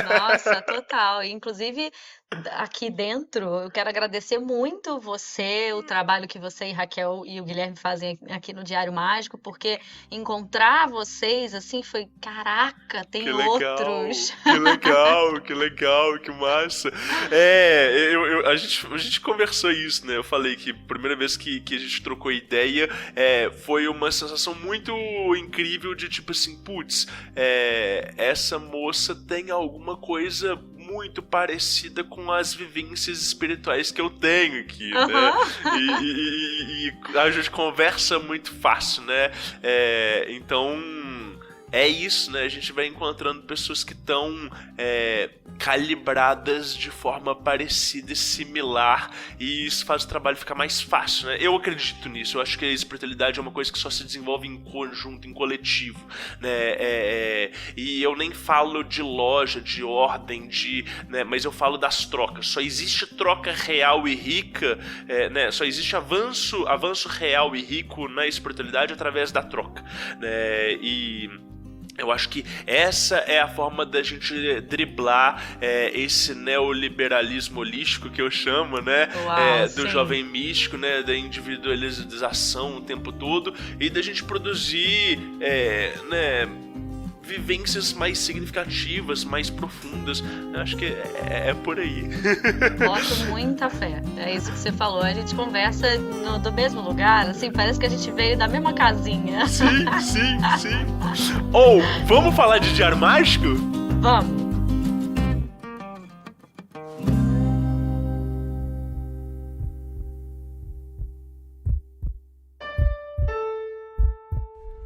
G: Nossa, total. Inclusive, aqui dentro, eu quero agradecer muito você, o trabalho que você e Raquel e o Guilherme fazem aqui no Diário Mágico, porque encontrar vocês, assim, foi, caraca, tem
E: Que legal,
G: outros.
E: que legal, que legal, que massa. A gente conversou isso, né? Eu falei que a primeira vez que a gente trocou ideia foi uma sensação muito incrível de tipo assim, putz, essa moça tem alguma coisa muito parecida com as vivências espirituais que eu tenho aqui, né?
G: Aham.
E: E a gente conversa muito fácil, né? Então é isso, né? A gente vai encontrando pessoas que estão calibradas de forma parecida e similar, e isso faz o trabalho ficar mais fácil, né? Eu acredito nisso. Eu acho que a espiritualidade é uma coisa que só se desenvolve em conjunto, em coletivo, né? E eu nem falo de loja, de ordem, né? Mas eu falo das trocas. Só existe troca real e rica, né? Só existe avanço real e rico na espiritualidade através da troca, né? E eu acho que essa é a forma da gente driblar esse neoliberalismo holístico que eu chamo, né?
G: Uau,
E: Do
G: sim.
E: jovem místico, né? Da individualização o tempo todo e da gente produzir, né? Vivências mais significativas, mais profundas. Eu acho que é por aí.
G: Boto muita fé. É isso que você falou. A gente conversa do mesmo lugar, assim, parece que a gente veio da mesma casinha.
E: Sim, sim, sim. Ou, vamos falar de Diário Mágico?
G: Vamos.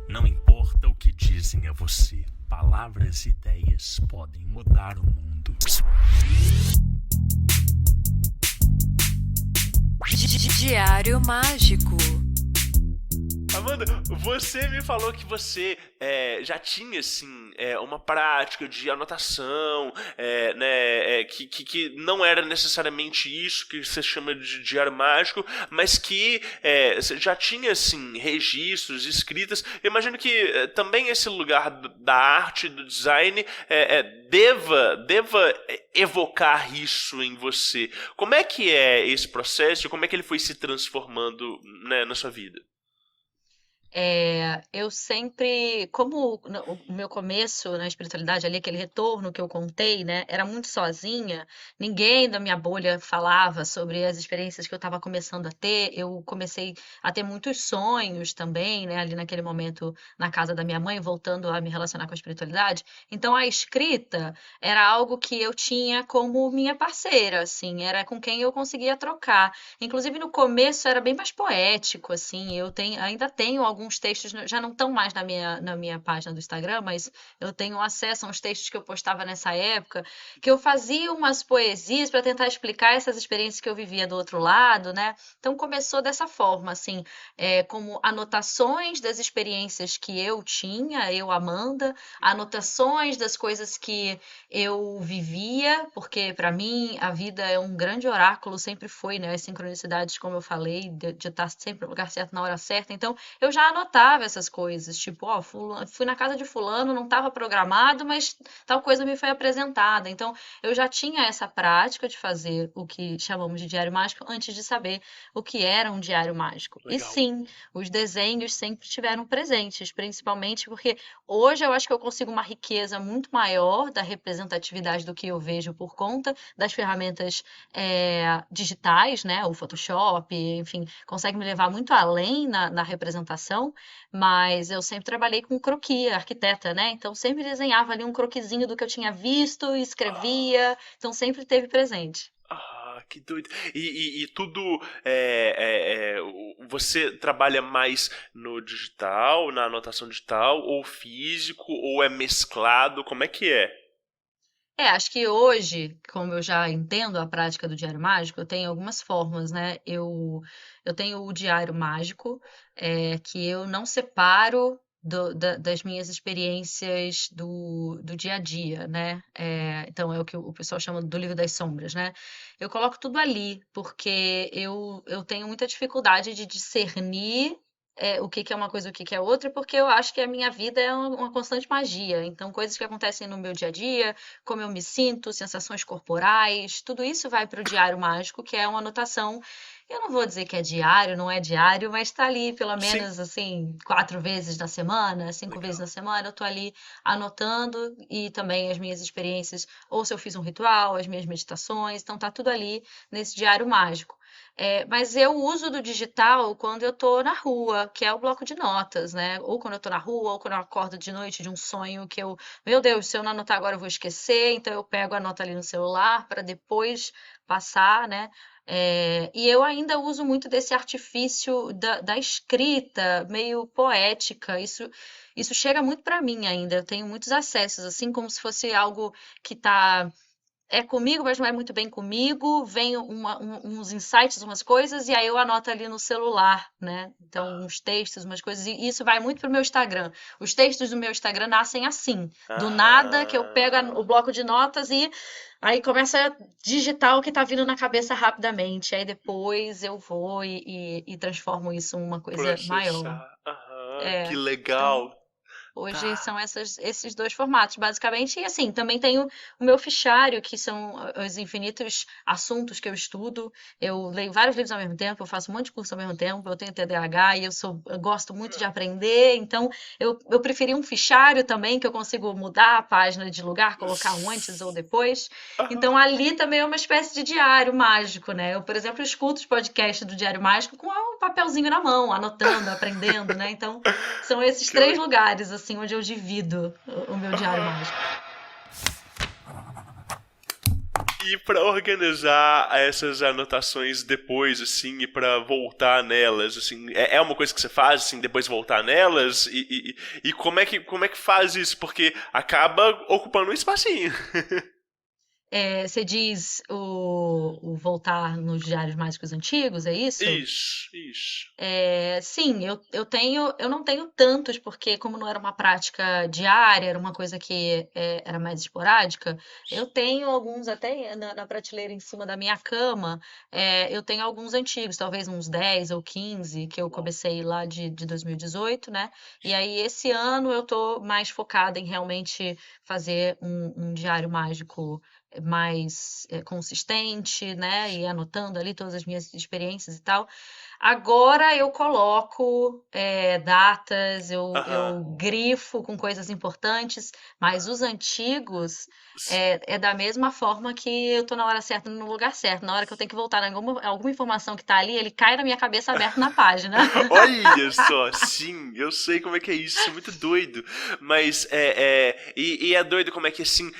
A: Não importa o que dizem a você, palavras e ideias podem mudar o mundo.
C: Diário Mágico.
E: Amanda, você me falou que você já tinha, assim, uma prática de anotação, né, que não era necessariamente isso que você chama de diário mágico, mas que você já tinha, assim, registros, escritas. Eu imagino que também esse lugar da arte, do design, deva evocar isso em você. Como é que é esse processo? Como é que ele foi se transformando, né, na sua vida?
G: Eu sempre, como o meu começo na espiritualidade ali, aquele retorno que eu contei, né, era muito sozinha, ninguém da minha bolha falava sobre as experiências que eu estava começando a ter. Eu comecei a ter muitos sonhos também, né, ali naquele momento na casa da minha mãe, voltando a me relacionar com a espiritualidade. Então a escrita era algo que eu tinha como minha parceira, assim, era com quem eu conseguia trocar. Inclusive no começo era bem mais poético, assim, ainda tenho alguns textos, já não estão mais na minha página do Instagram, mas eu tenho acesso a uns textos que eu postava nessa época, que eu fazia umas poesias para tentar explicar essas experiências que eu vivia do outro lado, né? Então começou dessa forma, assim, como anotações das experiências que eu tinha, eu, Amanda, anotações das coisas que eu vivia, porque para mim a vida é um grande oráculo, sempre foi, né? As sincronicidades, como eu falei, de estar sempre no lugar certo na hora certa. Então, eu já anotava essas coisas, tipo, ó, fui na casa de fulano, não estava programado, mas tal coisa me foi apresentada. Então, eu já tinha essa prática de fazer o que chamamos de diário mágico antes de saber o que era um diário mágico. E
E: Legal.
G: sim, os desenhos sempre estiveram presentes, principalmente porque hoje eu acho que eu consigo uma riqueza muito maior da representatividade do que eu vejo por conta das ferramentas digitais, né? O Photoshop, enfim, consegue me levar muito além na representação, mas eu sempre trabalhei com croquis, arquiteta, né? Então sempre desenhava ali um croquisinho do que eu tinha visto, escrevia, então sempre teve presente.
E: Que doido. E tudo. Você trabalha mais no digital, na anotação digital, ou físico, ou é mesclado? Como é que é?
G: Acho que hoje, como eu já entendo a prática do diário mágico, eu tenho algumas formas, né? Eu tenho o diário mágico, que eu não separo das minhas experiências do dia a dia, né? Então, é o que o pessoal chama do livro das sombras, né? Eu coloco tudo ali, porque eu tenho muita dificuldade de discernir o que que é uma coisa e o que que é outra, porque eu acho que a minha vida é uma constante magia. Então, coisas que acontecem no meu dia a dia, como eu me sinto, sensações corporais, tudo isso vai para o diário mágico, que é uma anotação. Eu não vou dizer que é diário, não é diário, mas está ali pelo
E: Sim.
G: menos assim 4 vezes na semana, 5 vezes
E: Legal.
G: na semana, eu estou ali anotando e também as minhas experiências, ou se eu fiz um ritual, as minhas meditações, então tá tudo ali nesse diário mágico. Mas eu uso do digital quando eu estou na rua, que é o bloco de notas, né? Ou quando eu estou na rua, ou quando eu acordo de noite de um sonho que meu Deus, se eu não anotar agora eu vou esquecer, então eu pego a nota ali no celular para depois passar, né? E eu ainda uso muito desse artifício da escrita, meio poética. Isso chega muito para mim ainda. Eu tenho muitos acessos, assim como se fosse algo que está comigo, mas não é muito bem comigo. Vem uns insights, umas coisas, e aí eu anoto ali no celular, né? Então, uns textos, umas coisas. E isso vai muito pro meu Instagram. Os textos do meu Instagram nascem assim, do nada, que eu pego o bloco de notas e aí começa a digitar o que tá vindo na cabeça rapidamente. Aí depois eu vou e transformo isso em uma coisa maior.
E: Processar. Que
G: Então,
E: legal.
G: hoje
E: Tá.
G: são esses dois formatos, basicamente. E assim, também tenho o meu fichário, que são os infinitos assuntos que eu estudo. Eu leio vários livros ao mesmo tempo, eu faço um monte de curso ao mesmo tempo, eu tenho TDAH e eu gosto muito de aprender. Então, eu preferi um fichário também, que eu consigo mudar a página de lugar, colocar um antes ou depois. Então, ali também é uma espécie de diário mágico, né? Eu, por exemplo, escuto os podcasts do Diário Mágico com um papelzinho na mão, anotando, aprendendo, né? Então, são esses
E: Que
G: três
E: legal.
G: lugares, assim, onde eu divido o meu diário mágico.
E: E pra organizar essas anotações depois, assim, e pra voltar nelas, assim, é uma coisa que você faz, assim, depois voltar nelas? E como é que faz isso? Porque acaba ocupando um espacinho.
G: Você diz o voltar nos diários mágicos antigos, é isso?
E: Isso.
G: Sim, eu não tenho tantos, porque como não era uma prática diária, era uma coisa que era mais esporádica, eu tenho alguns até na prateleira em cima da minha cama, eu tenho alguns antigos, talvez uns 10 ou 15, que eu comecei lá de 2018, né? E aí esse ano eu tô mais focada em realmente fazer um diário mágico mais consistente, né? E anotando ali todas as minhas experiências e tal. Agora eu coloco datas, eu grifo com coisas importantes, mas os antigos é da mesma forma que eu tô na hora certa, no lugar certo. Na hora que eu tenho que voltar em alguma informação que tá ali, ele cai na minha cabeça aberto na página.
E: Olha só, sim, eu sei como é que é isso, isso é muito doido. Mas e é doido como é que assim,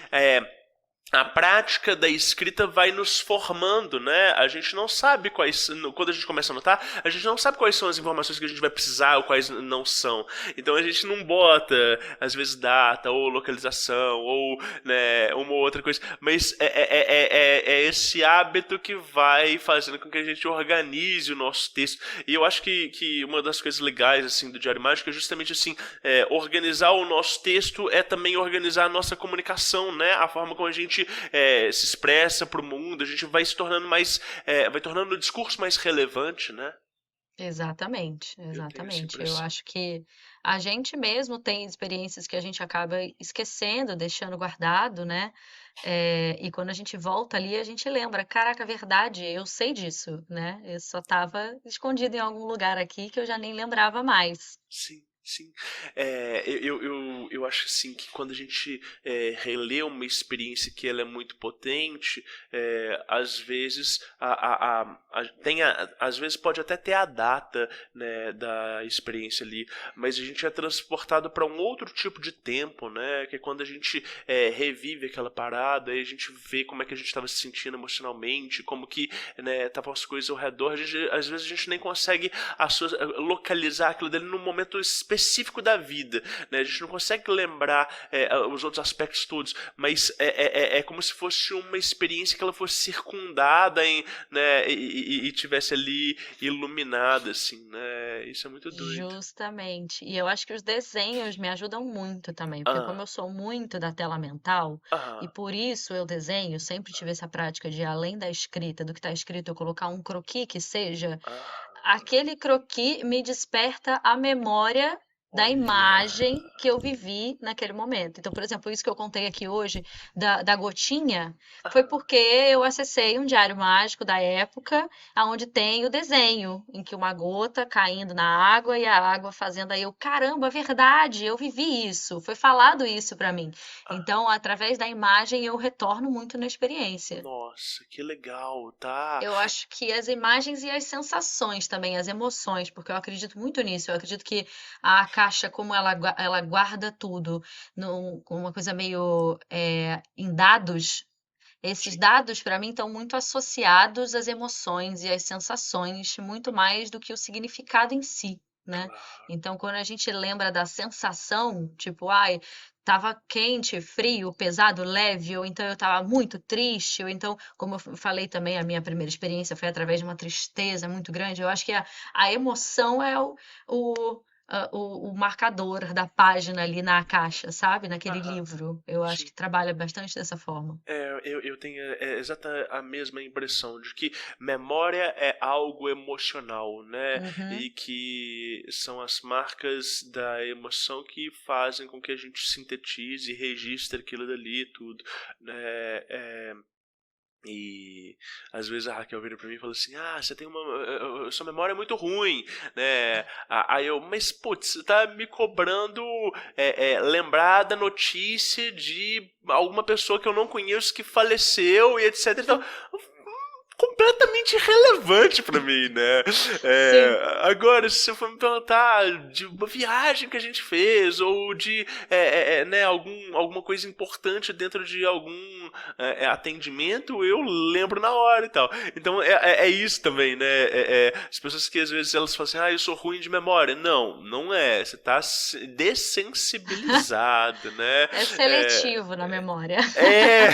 E: a prática da escrita vai nos formando, né? A gente não sabe quando a gente começa a anotar, a gente não sabe quais são as informações que a gente vai precisar ou quais não são. Então a gente não bota, às vezes, data ou localização ou, né, uma ou outra coisa. Mas é esse hábito que vai fazendo com que a gente organize o nosso texto. E eu acho que uma das coisas legais, assim, do Diário Mágico é justamente, assim, organizar o nosso texto é também organizar a nossa comunicação, né? A forma como a gente se expressa para o mundo, a gente vai se tornando vai tornando o discurso mais relevante, né?
G: Exatamente,
E: Eu tenho essa
G: exatamente. Eu
E: impressão.
G: acho que a gente mesmo tem experiências que a gente acaba esquecendo, deixando guardado, né? E quando a gente volta ali, a gente lembra, caraca, verdade, eu sei disso, né? Eu só estava escondido em algum lugar aqui que eu já nem lembrava mais.
E: Sim, sim. Eu acho assim que quando a gente relê uma experiência que ela é muito potente, às vezes às vezes pode até ter a data, né, da experiência ali, mas a gente é transportado para um outro tipo de tempo, né? Que é quando a gente revive aquela parada e a gente vê como é que a gente estava se sentindo emocionalmente, como que, né, estavam as coisas ao redor. Às vezes a gente nem consegue localizar aquilo dele num momento específico da vida, né? A gente não consegue lembrar os outros aspectos todos, mas é como se fosse uma experiência que ela fosse circundada né, e tivesse ali iluminada, assim, né? Isso é muito doido.
G: Justamente. E eu acho que os desenhos me ajudam muito também, porque como
E: Ah,
G: eu sou muito da tela mental, e
E: ah,
G: por isso eu desenho, sempre tive essa prática de, além da escrita, do que está escrito, eu colocar um croquis que seja,
E: ah,
G: aquele croquis me desperta a memória da
E: olha.
G: imagem que eu vivi naquele momento. Então, por exemplo, isso que eu contei aqui hoje da gotinha, foi
E: Ah,
G: porque eu acessei um diário mágico da época, aonde tem o desenho em que uma gota caindo na água e a água fazendo aí eu, caramba, verdade, eu vivi isso, foi falado isso para mim.
E: ah.
G: Então, através da imagem eu retorno muito na experiência.
E: Nossa, que legal, tá?
G: Eu acho que as imagens e as sensações também, as emoções, porque eu acredito muito nisso. Eu acredito que a caixa, como ela guarda tudo, com uma coisa meio em dados, esses
E: Sim,
G: dados, para mim, estão muito associados às emoções e às sensações, muito mais do que o significado em si, né?
E: claro.
G: Então, quando a gente lembra da sensação, tipo, ai, estava quente, frio, pesado, leve, ou então eu estava muito triste, ou então, como eu falei também, a minha primeira experiência foi através de uma tristeza muito grande. Eu acho que a emoção é o marcador da página ali na caixa, sabe? Naquele
E: Aham,
G: livro. Eu acho
E: sim.
G: que trabalha bastante dessa forma.
E: Eu tenho exata a mesma impressão de que memória é algo emocional, né?
G: Uhum.
E: E que são as marcas da emoção que fazem com que a gente sintetize e registre aquilo dali e tudo, né? E às vezes a Raquel vira pra mim e fala assim: Ah, você tem sua memória é muito ruim, né? Aí eu, mas putz, você tá me cobrando lembrar da notícia de alguma pessoa que eu não conheço que faleceu e etc. Então, completamente irrelevante pra mim, né?
G: Sim.
E: Agora, se você for me perguntar de uma viagem que a gente fez ou de né, alguma coisa importante dentro de algum atendimento, eu lembro na hora e tal. Então é isso também, né? As pessoas que às vezes elas falam assim, eu sou ruim de memória. Não, não é. Você tá dessensibilizado, né?
G: É
E: É,
G: seletivo na memória.
E: é,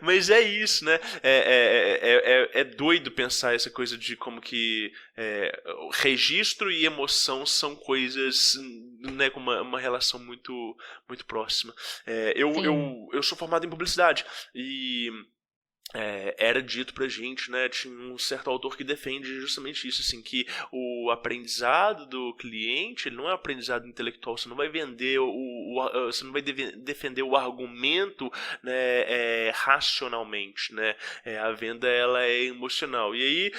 E: mas é isso, né? É doido pensar essa coisa de como que registro e emoção são coisas, né, com uma relação muito, muito próxima.
G: Sim.
E: Eu sou formado em publicidade e era dito pra gente, né, tinha um certo autor que defende justamente isso, assim, que o aprendizado do cliente, ele não é um aprendizado intelectual, você não vai vender você não vai defender o argumento, né, racionalmente, né, a venda ela é emocional, e aí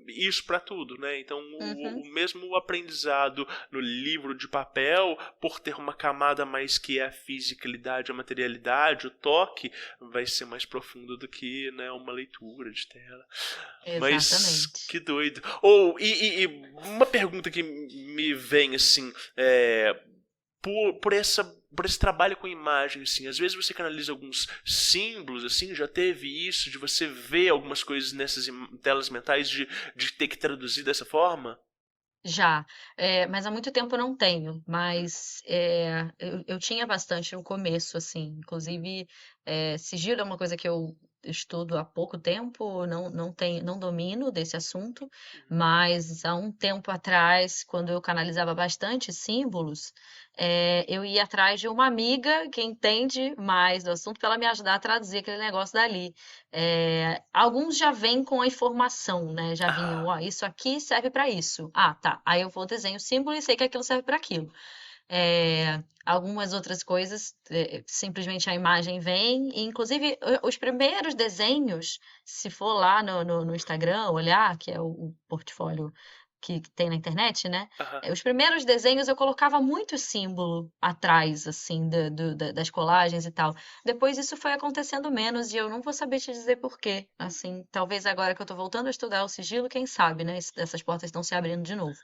E: isso pra tudo, né, então
G: Uhum.
E: o mesmo aprendizado no livro de papel, por ter uma camada mais que é a fisicalidade, a materialidade, o toque, vai ser mais profundo do que, né, uma leitura de tela. Mas
G: Exatamente.
E: que doido. E uma pergunta que me vem assim, por esse trabalho com imagem, assim, às vezes você canaliza alguns símbolos, assim, já teve isso de você ver algumas coisas nessas telas mentais de ter que traduzir dessa forma?
G: Já, mas há muito tempo eu não tenho, mas, eu tinha bastante no começo, assim, inclusive, sigilo é uma coisa que eu estudo há pouco tempo, não domino desse assunto, mas há um tempo atrás, quando eu canalizava bastante símbolos, eu ia atrás de uma amiga que entende mais do assunto para ela me ajudar a traduzir aquele negócio dali. Alguns já vêm com a informação, né? Já vinham, ó, isso aqui serve para isso. Ah, tá. Aí eu vou desenho o símbolo e sei que aquilo serve para aquilo. Algumas outras coisas, simplesmente a imagem vem, e inclusive os primeiros desenhos, se for lá no Instagram, olhar, que é o portfólio que tem na internet, né?
D: Aham.
G: Os primeiros desenhos eu colocava muito símbolo atrás, assim, das colagens e tal. Depois isso foi acontecendo menos e eu não vou saber te dizer por quê. Assim, talvez agora que eu tô voltando a estudar o sigilo, quem sabe, né? Essas portas estão se abrindo de novo.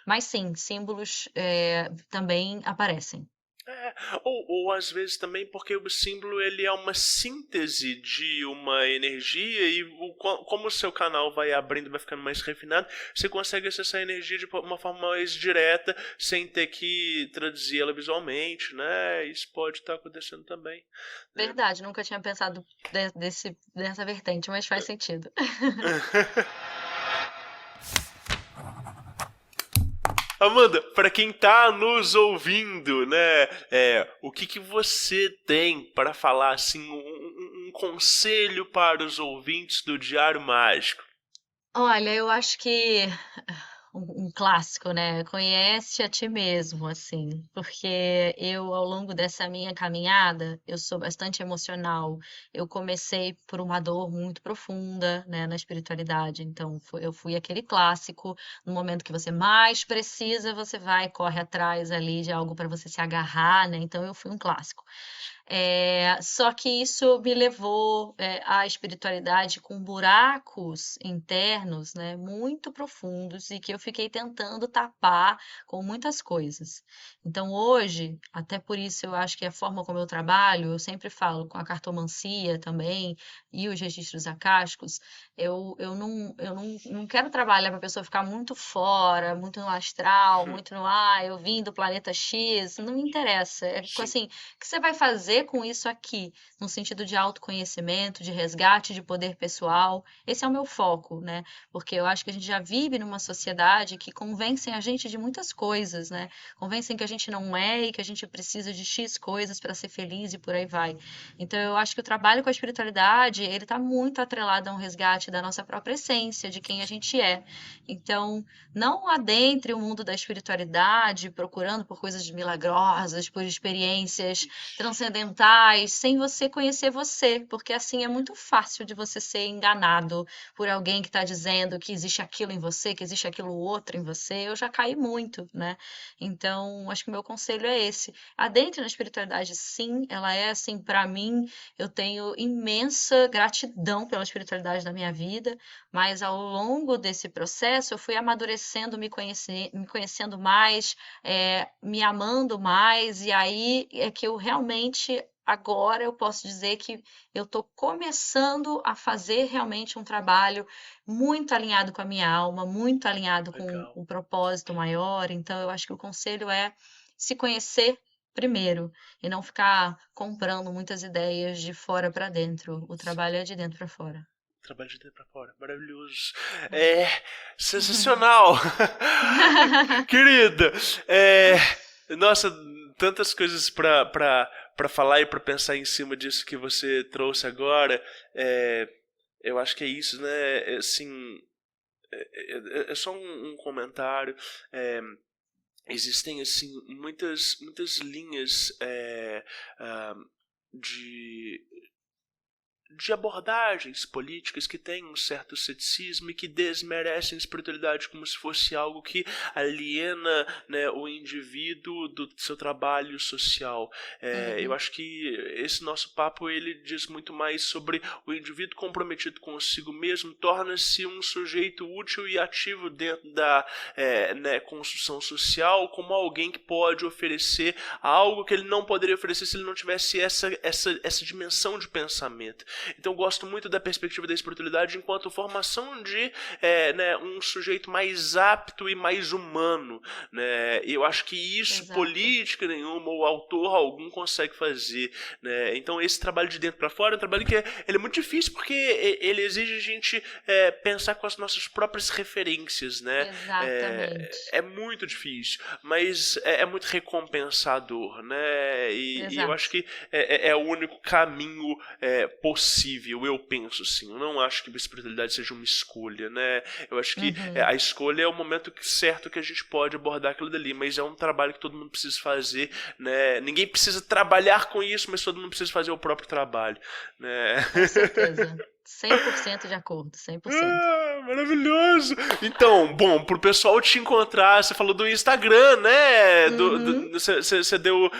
G: Mas sim, símbolos também aparecem.
E: Ou às vezes também porque o símbolo ele é uma síntese de uma energia e como o seu canal vai abrindo, vai ficando mais refinado, você consegue acessar a energia de uma forma mais direta, sem ter que traduzir ela visualmente, né? Isso pode estar acontecendo também.
G: Verdade, nunca tinha pensado dessa vertente, mas faz sentido.
E: Amanda, para quem tá nos ouvindo, né, o que você tem para falar, assim, um conselho para os ouvintes do Diário Mágico?
G: Olha, eu acho que um clássico, né? Conhece a ti mesmo, assim, porque eu, ao longo dessa minha caminhada, eu sou bastante emocional. Eu comecei por uma dor muito profunda, né, na espiritualidade. Então, eu fui aquele clássico, no momento que você mais precisa, você vai, corre atrás ali de algo para você se agarrar, né? Então, eu fui um clássico. Só que isso me levou à espiritualidade com buracos internos, né, muito profundos e que eu fiquei tentando tapar com muitas coisas. Então, hoje, até por isso eu acho que a forma como eu trabalho, eu sempre falo com a cartomancia também e os registros acásticos, eu não quero trabalhar para a pessoa ficar muito fora, muito no astral, muito no, eu vim do planeta X, não me interessa. Assim, o que você vai fazer com isso aqui, no sentido de autoconhecimento, de resgate de poder pessoal? Esse é o meu foco, né? Porque eu acho que a gente já vive numa sociedade que convencem a gente de muitas coisas, né? Convencem que a gente não é e que a gente precisa de X coisas para ser feliz e por aí vai. Então, eu acho que o trabalho com a espiritualidade, ele está muito atrelado a um resgate da nossa própria essência, de quem a gente é. Então, não adentre o mundo da espiritualidade procurando por coisas milagrosas, por experiências transcendentais, sem você conhecer você, porque assim é muito fácil de você ser enganado por alguém que está dizendo que existe aquilo em você, que existe aquilo outro em você. Eu já caí muito, né? Então, acho que o meu conselho é esse. Adentre na espiritualidade, sim, ela é assim, para mim, eu tenho imensa gratidão pela espiritualidade da minha vida, mas ao longo desse processo eu fui amadurecendo, me conhecendo mais, me amando mais, e aí é que eu realmente, agora eu posso dizer que eu estou começando a fazer realmente um trabalho muito alinhado com a minha alma, muito alinhado com
E: Legal.
G: um propósito maior. Então, eu acho que o conselho é se conhecer primeiro e não ficar comprando muitas ideias de fora para dentro. O trabalho é de dentro para fora.
E: Trabalho de dentro pra fora, maravilhoso. Sensacional. Querida, nossa, tantas coisas pra falar e pra pensar em cima disso que você trouxe agora. Eu acho que é isso, né? Assim, é só um comentário. Existem assim muitas linhas de abordagens políticas que têm um certo ceticismo e que desmerecem a espiritualidade como se fosse algo que aliena, né, o indivíduo do seu trabalho social. Eu acho que esse nosso papo ele diz muito mais sobre o indivíduo comprometido consigo mesmo, torna-se um sujeito útil e ativo dentro da construção social, como alguém que pode oferecer algo que ele não poderia oferecer se ele não tivesse essa dimensão de pensamento. Então eu gosto muito da perspectiva da espiritualidade enquanto formação de um sujeito mais apto e mais humano, né? E eu acho que isso política nenhuma ou autor algum consegue fazer, né? Então esse trabalho de dentro para fora é um trabalho que ele é muito difícil porque ele exige a gente pensar com as nossas próprias referências, né?
G: Exatamente.
E: É muito difícil, mas é muito recompensador, né? E eu acho que é o único caminho possível, eu penso assim. Eu não acho que a espiritualidade seja uma escolha, né? Eu acho que a escolha é o momento certo que a gente pode abordar aquilo dali, mas é um trabalho que todo mundo precisa fazer, né? Ninguém precisa trabalhar com isso, mas todo mundo precisa fazer o próprio trabalho, né?
G: Com certeza. 100% de acordo, 100%.
E: Maravilhoso! Então, bom, pro pessoal te encontrar, você falou do Instagram, né? Você deu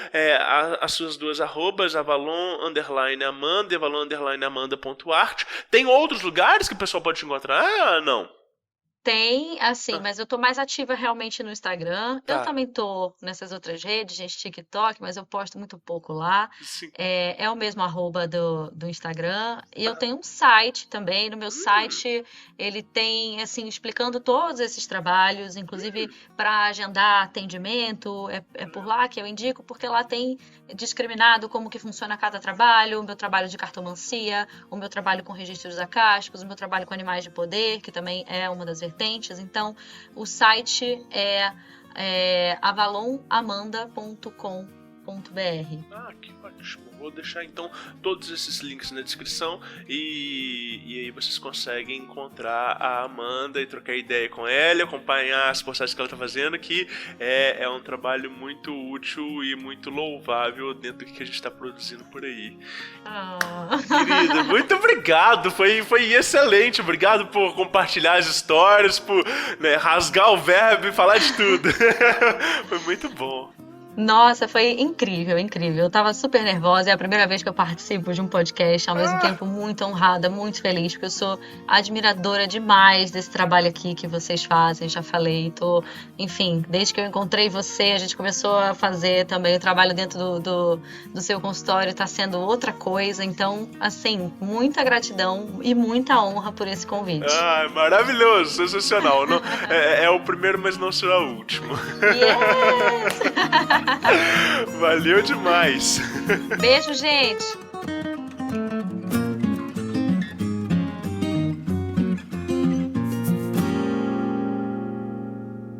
E: as suas duas arrobas, avalon_amanda e avalon_amanda.art. Tem outros lugares que o pessoal pode te encontrar? Ah, não.
G: Tem, assim, mas eu tô mais ativa realmente no Instagram.
E: Tá.
G: Eu também tô nessas outras redes, gente, TikTok, mas eu posto muito pouco lá.
E: Sim.
G: É o mesmo arroba do Instagram. E eu tenho um site também. No meu site, ele tem, assim, explicando todos esses trabalhos, inclusive para agendar atendimento. É por lá que eu indico, porque lá tem discriminado como que funciona cada trabalho, o meu trabalho de cartomancia, o meu trabalho com registros acásticos, o meu trabalho com animais de poder, que também é uma das vertentes. Então, o site é avalonamanda.com.br.
E: Ah, que ótimo. Vou deixar então todos esses links na descrição e aí vocês conseguem encontrar a Amanda e trocar ideia com ela, acompanhar as postagens que ela tá fazendo, que é um trabalho muito útil e muito louvável dentro do que a gente tá produzindo por aí. Querida, muito obrigado, foi excelente, obrigado por compartilhar as histórias, por rasgar o verbo e falar de tudo. Foi muito bom.
G: Nossa, foi incrível, incrível. Eu tava super nervosa, é a primeira vez que eu participo de um podcast, ao mesmo tempo muito honrada, muito feliz, porque eu sou admiradora demais desse trabalho aqui que vocês fazem, já falei, enfim, desde que eu encontrei você, a gente começou a fazer também o trabalho dentro do seu consultório, tá sendo outra coisa, então, assim, muita gratidão e muita honra por esse convite.
E: Ah, maravilhoso, sensacional. Não, é o primeiro, mas não será o último.
G: Yes!
E: Valeu demais.
G: Beijo, gente.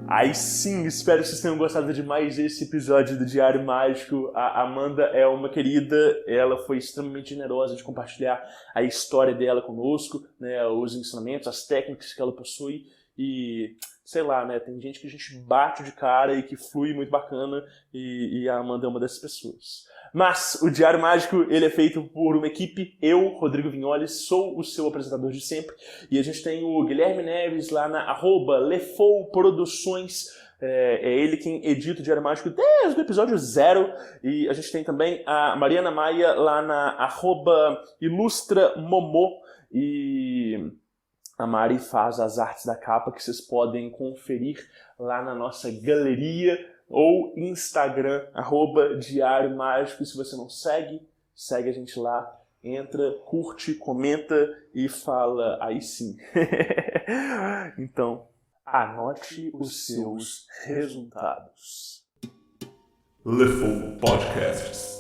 D: Aí sim, espero que vocês tenham gostado demais desse episódio do Diário Mágico. A Amanda é uma querida, ela foi extremamente generosa de compartilhar a história dela conosco, né, os ensinamentos, as técnicas que ela possui e... sei lá, né? Tem gente que a gente bate de cara e que flui muito bacana e a Amanda é uma dessas pessoas. Mas o Diário Mágico, ele é feito por uma equipe, eu, Rodrigo Vignoli, sou o seu apresentador de sempre e a gente tem o Guilherme Neves lá na @lefouproduções, é ele quem edita o Diário Mágico desde o episódio 0 e a gente tem também a Mariana Maia lá na @ilustramomo e... a Mari faz as artes da capa que vocês podem conferir lá na nossa galeria ou Instagram, @Diário Mágico. Se você não segue a gente lá, entra, curte, comenta e fala aí sim. Então, anote os seus resultados.
H: LeFou Podcasts.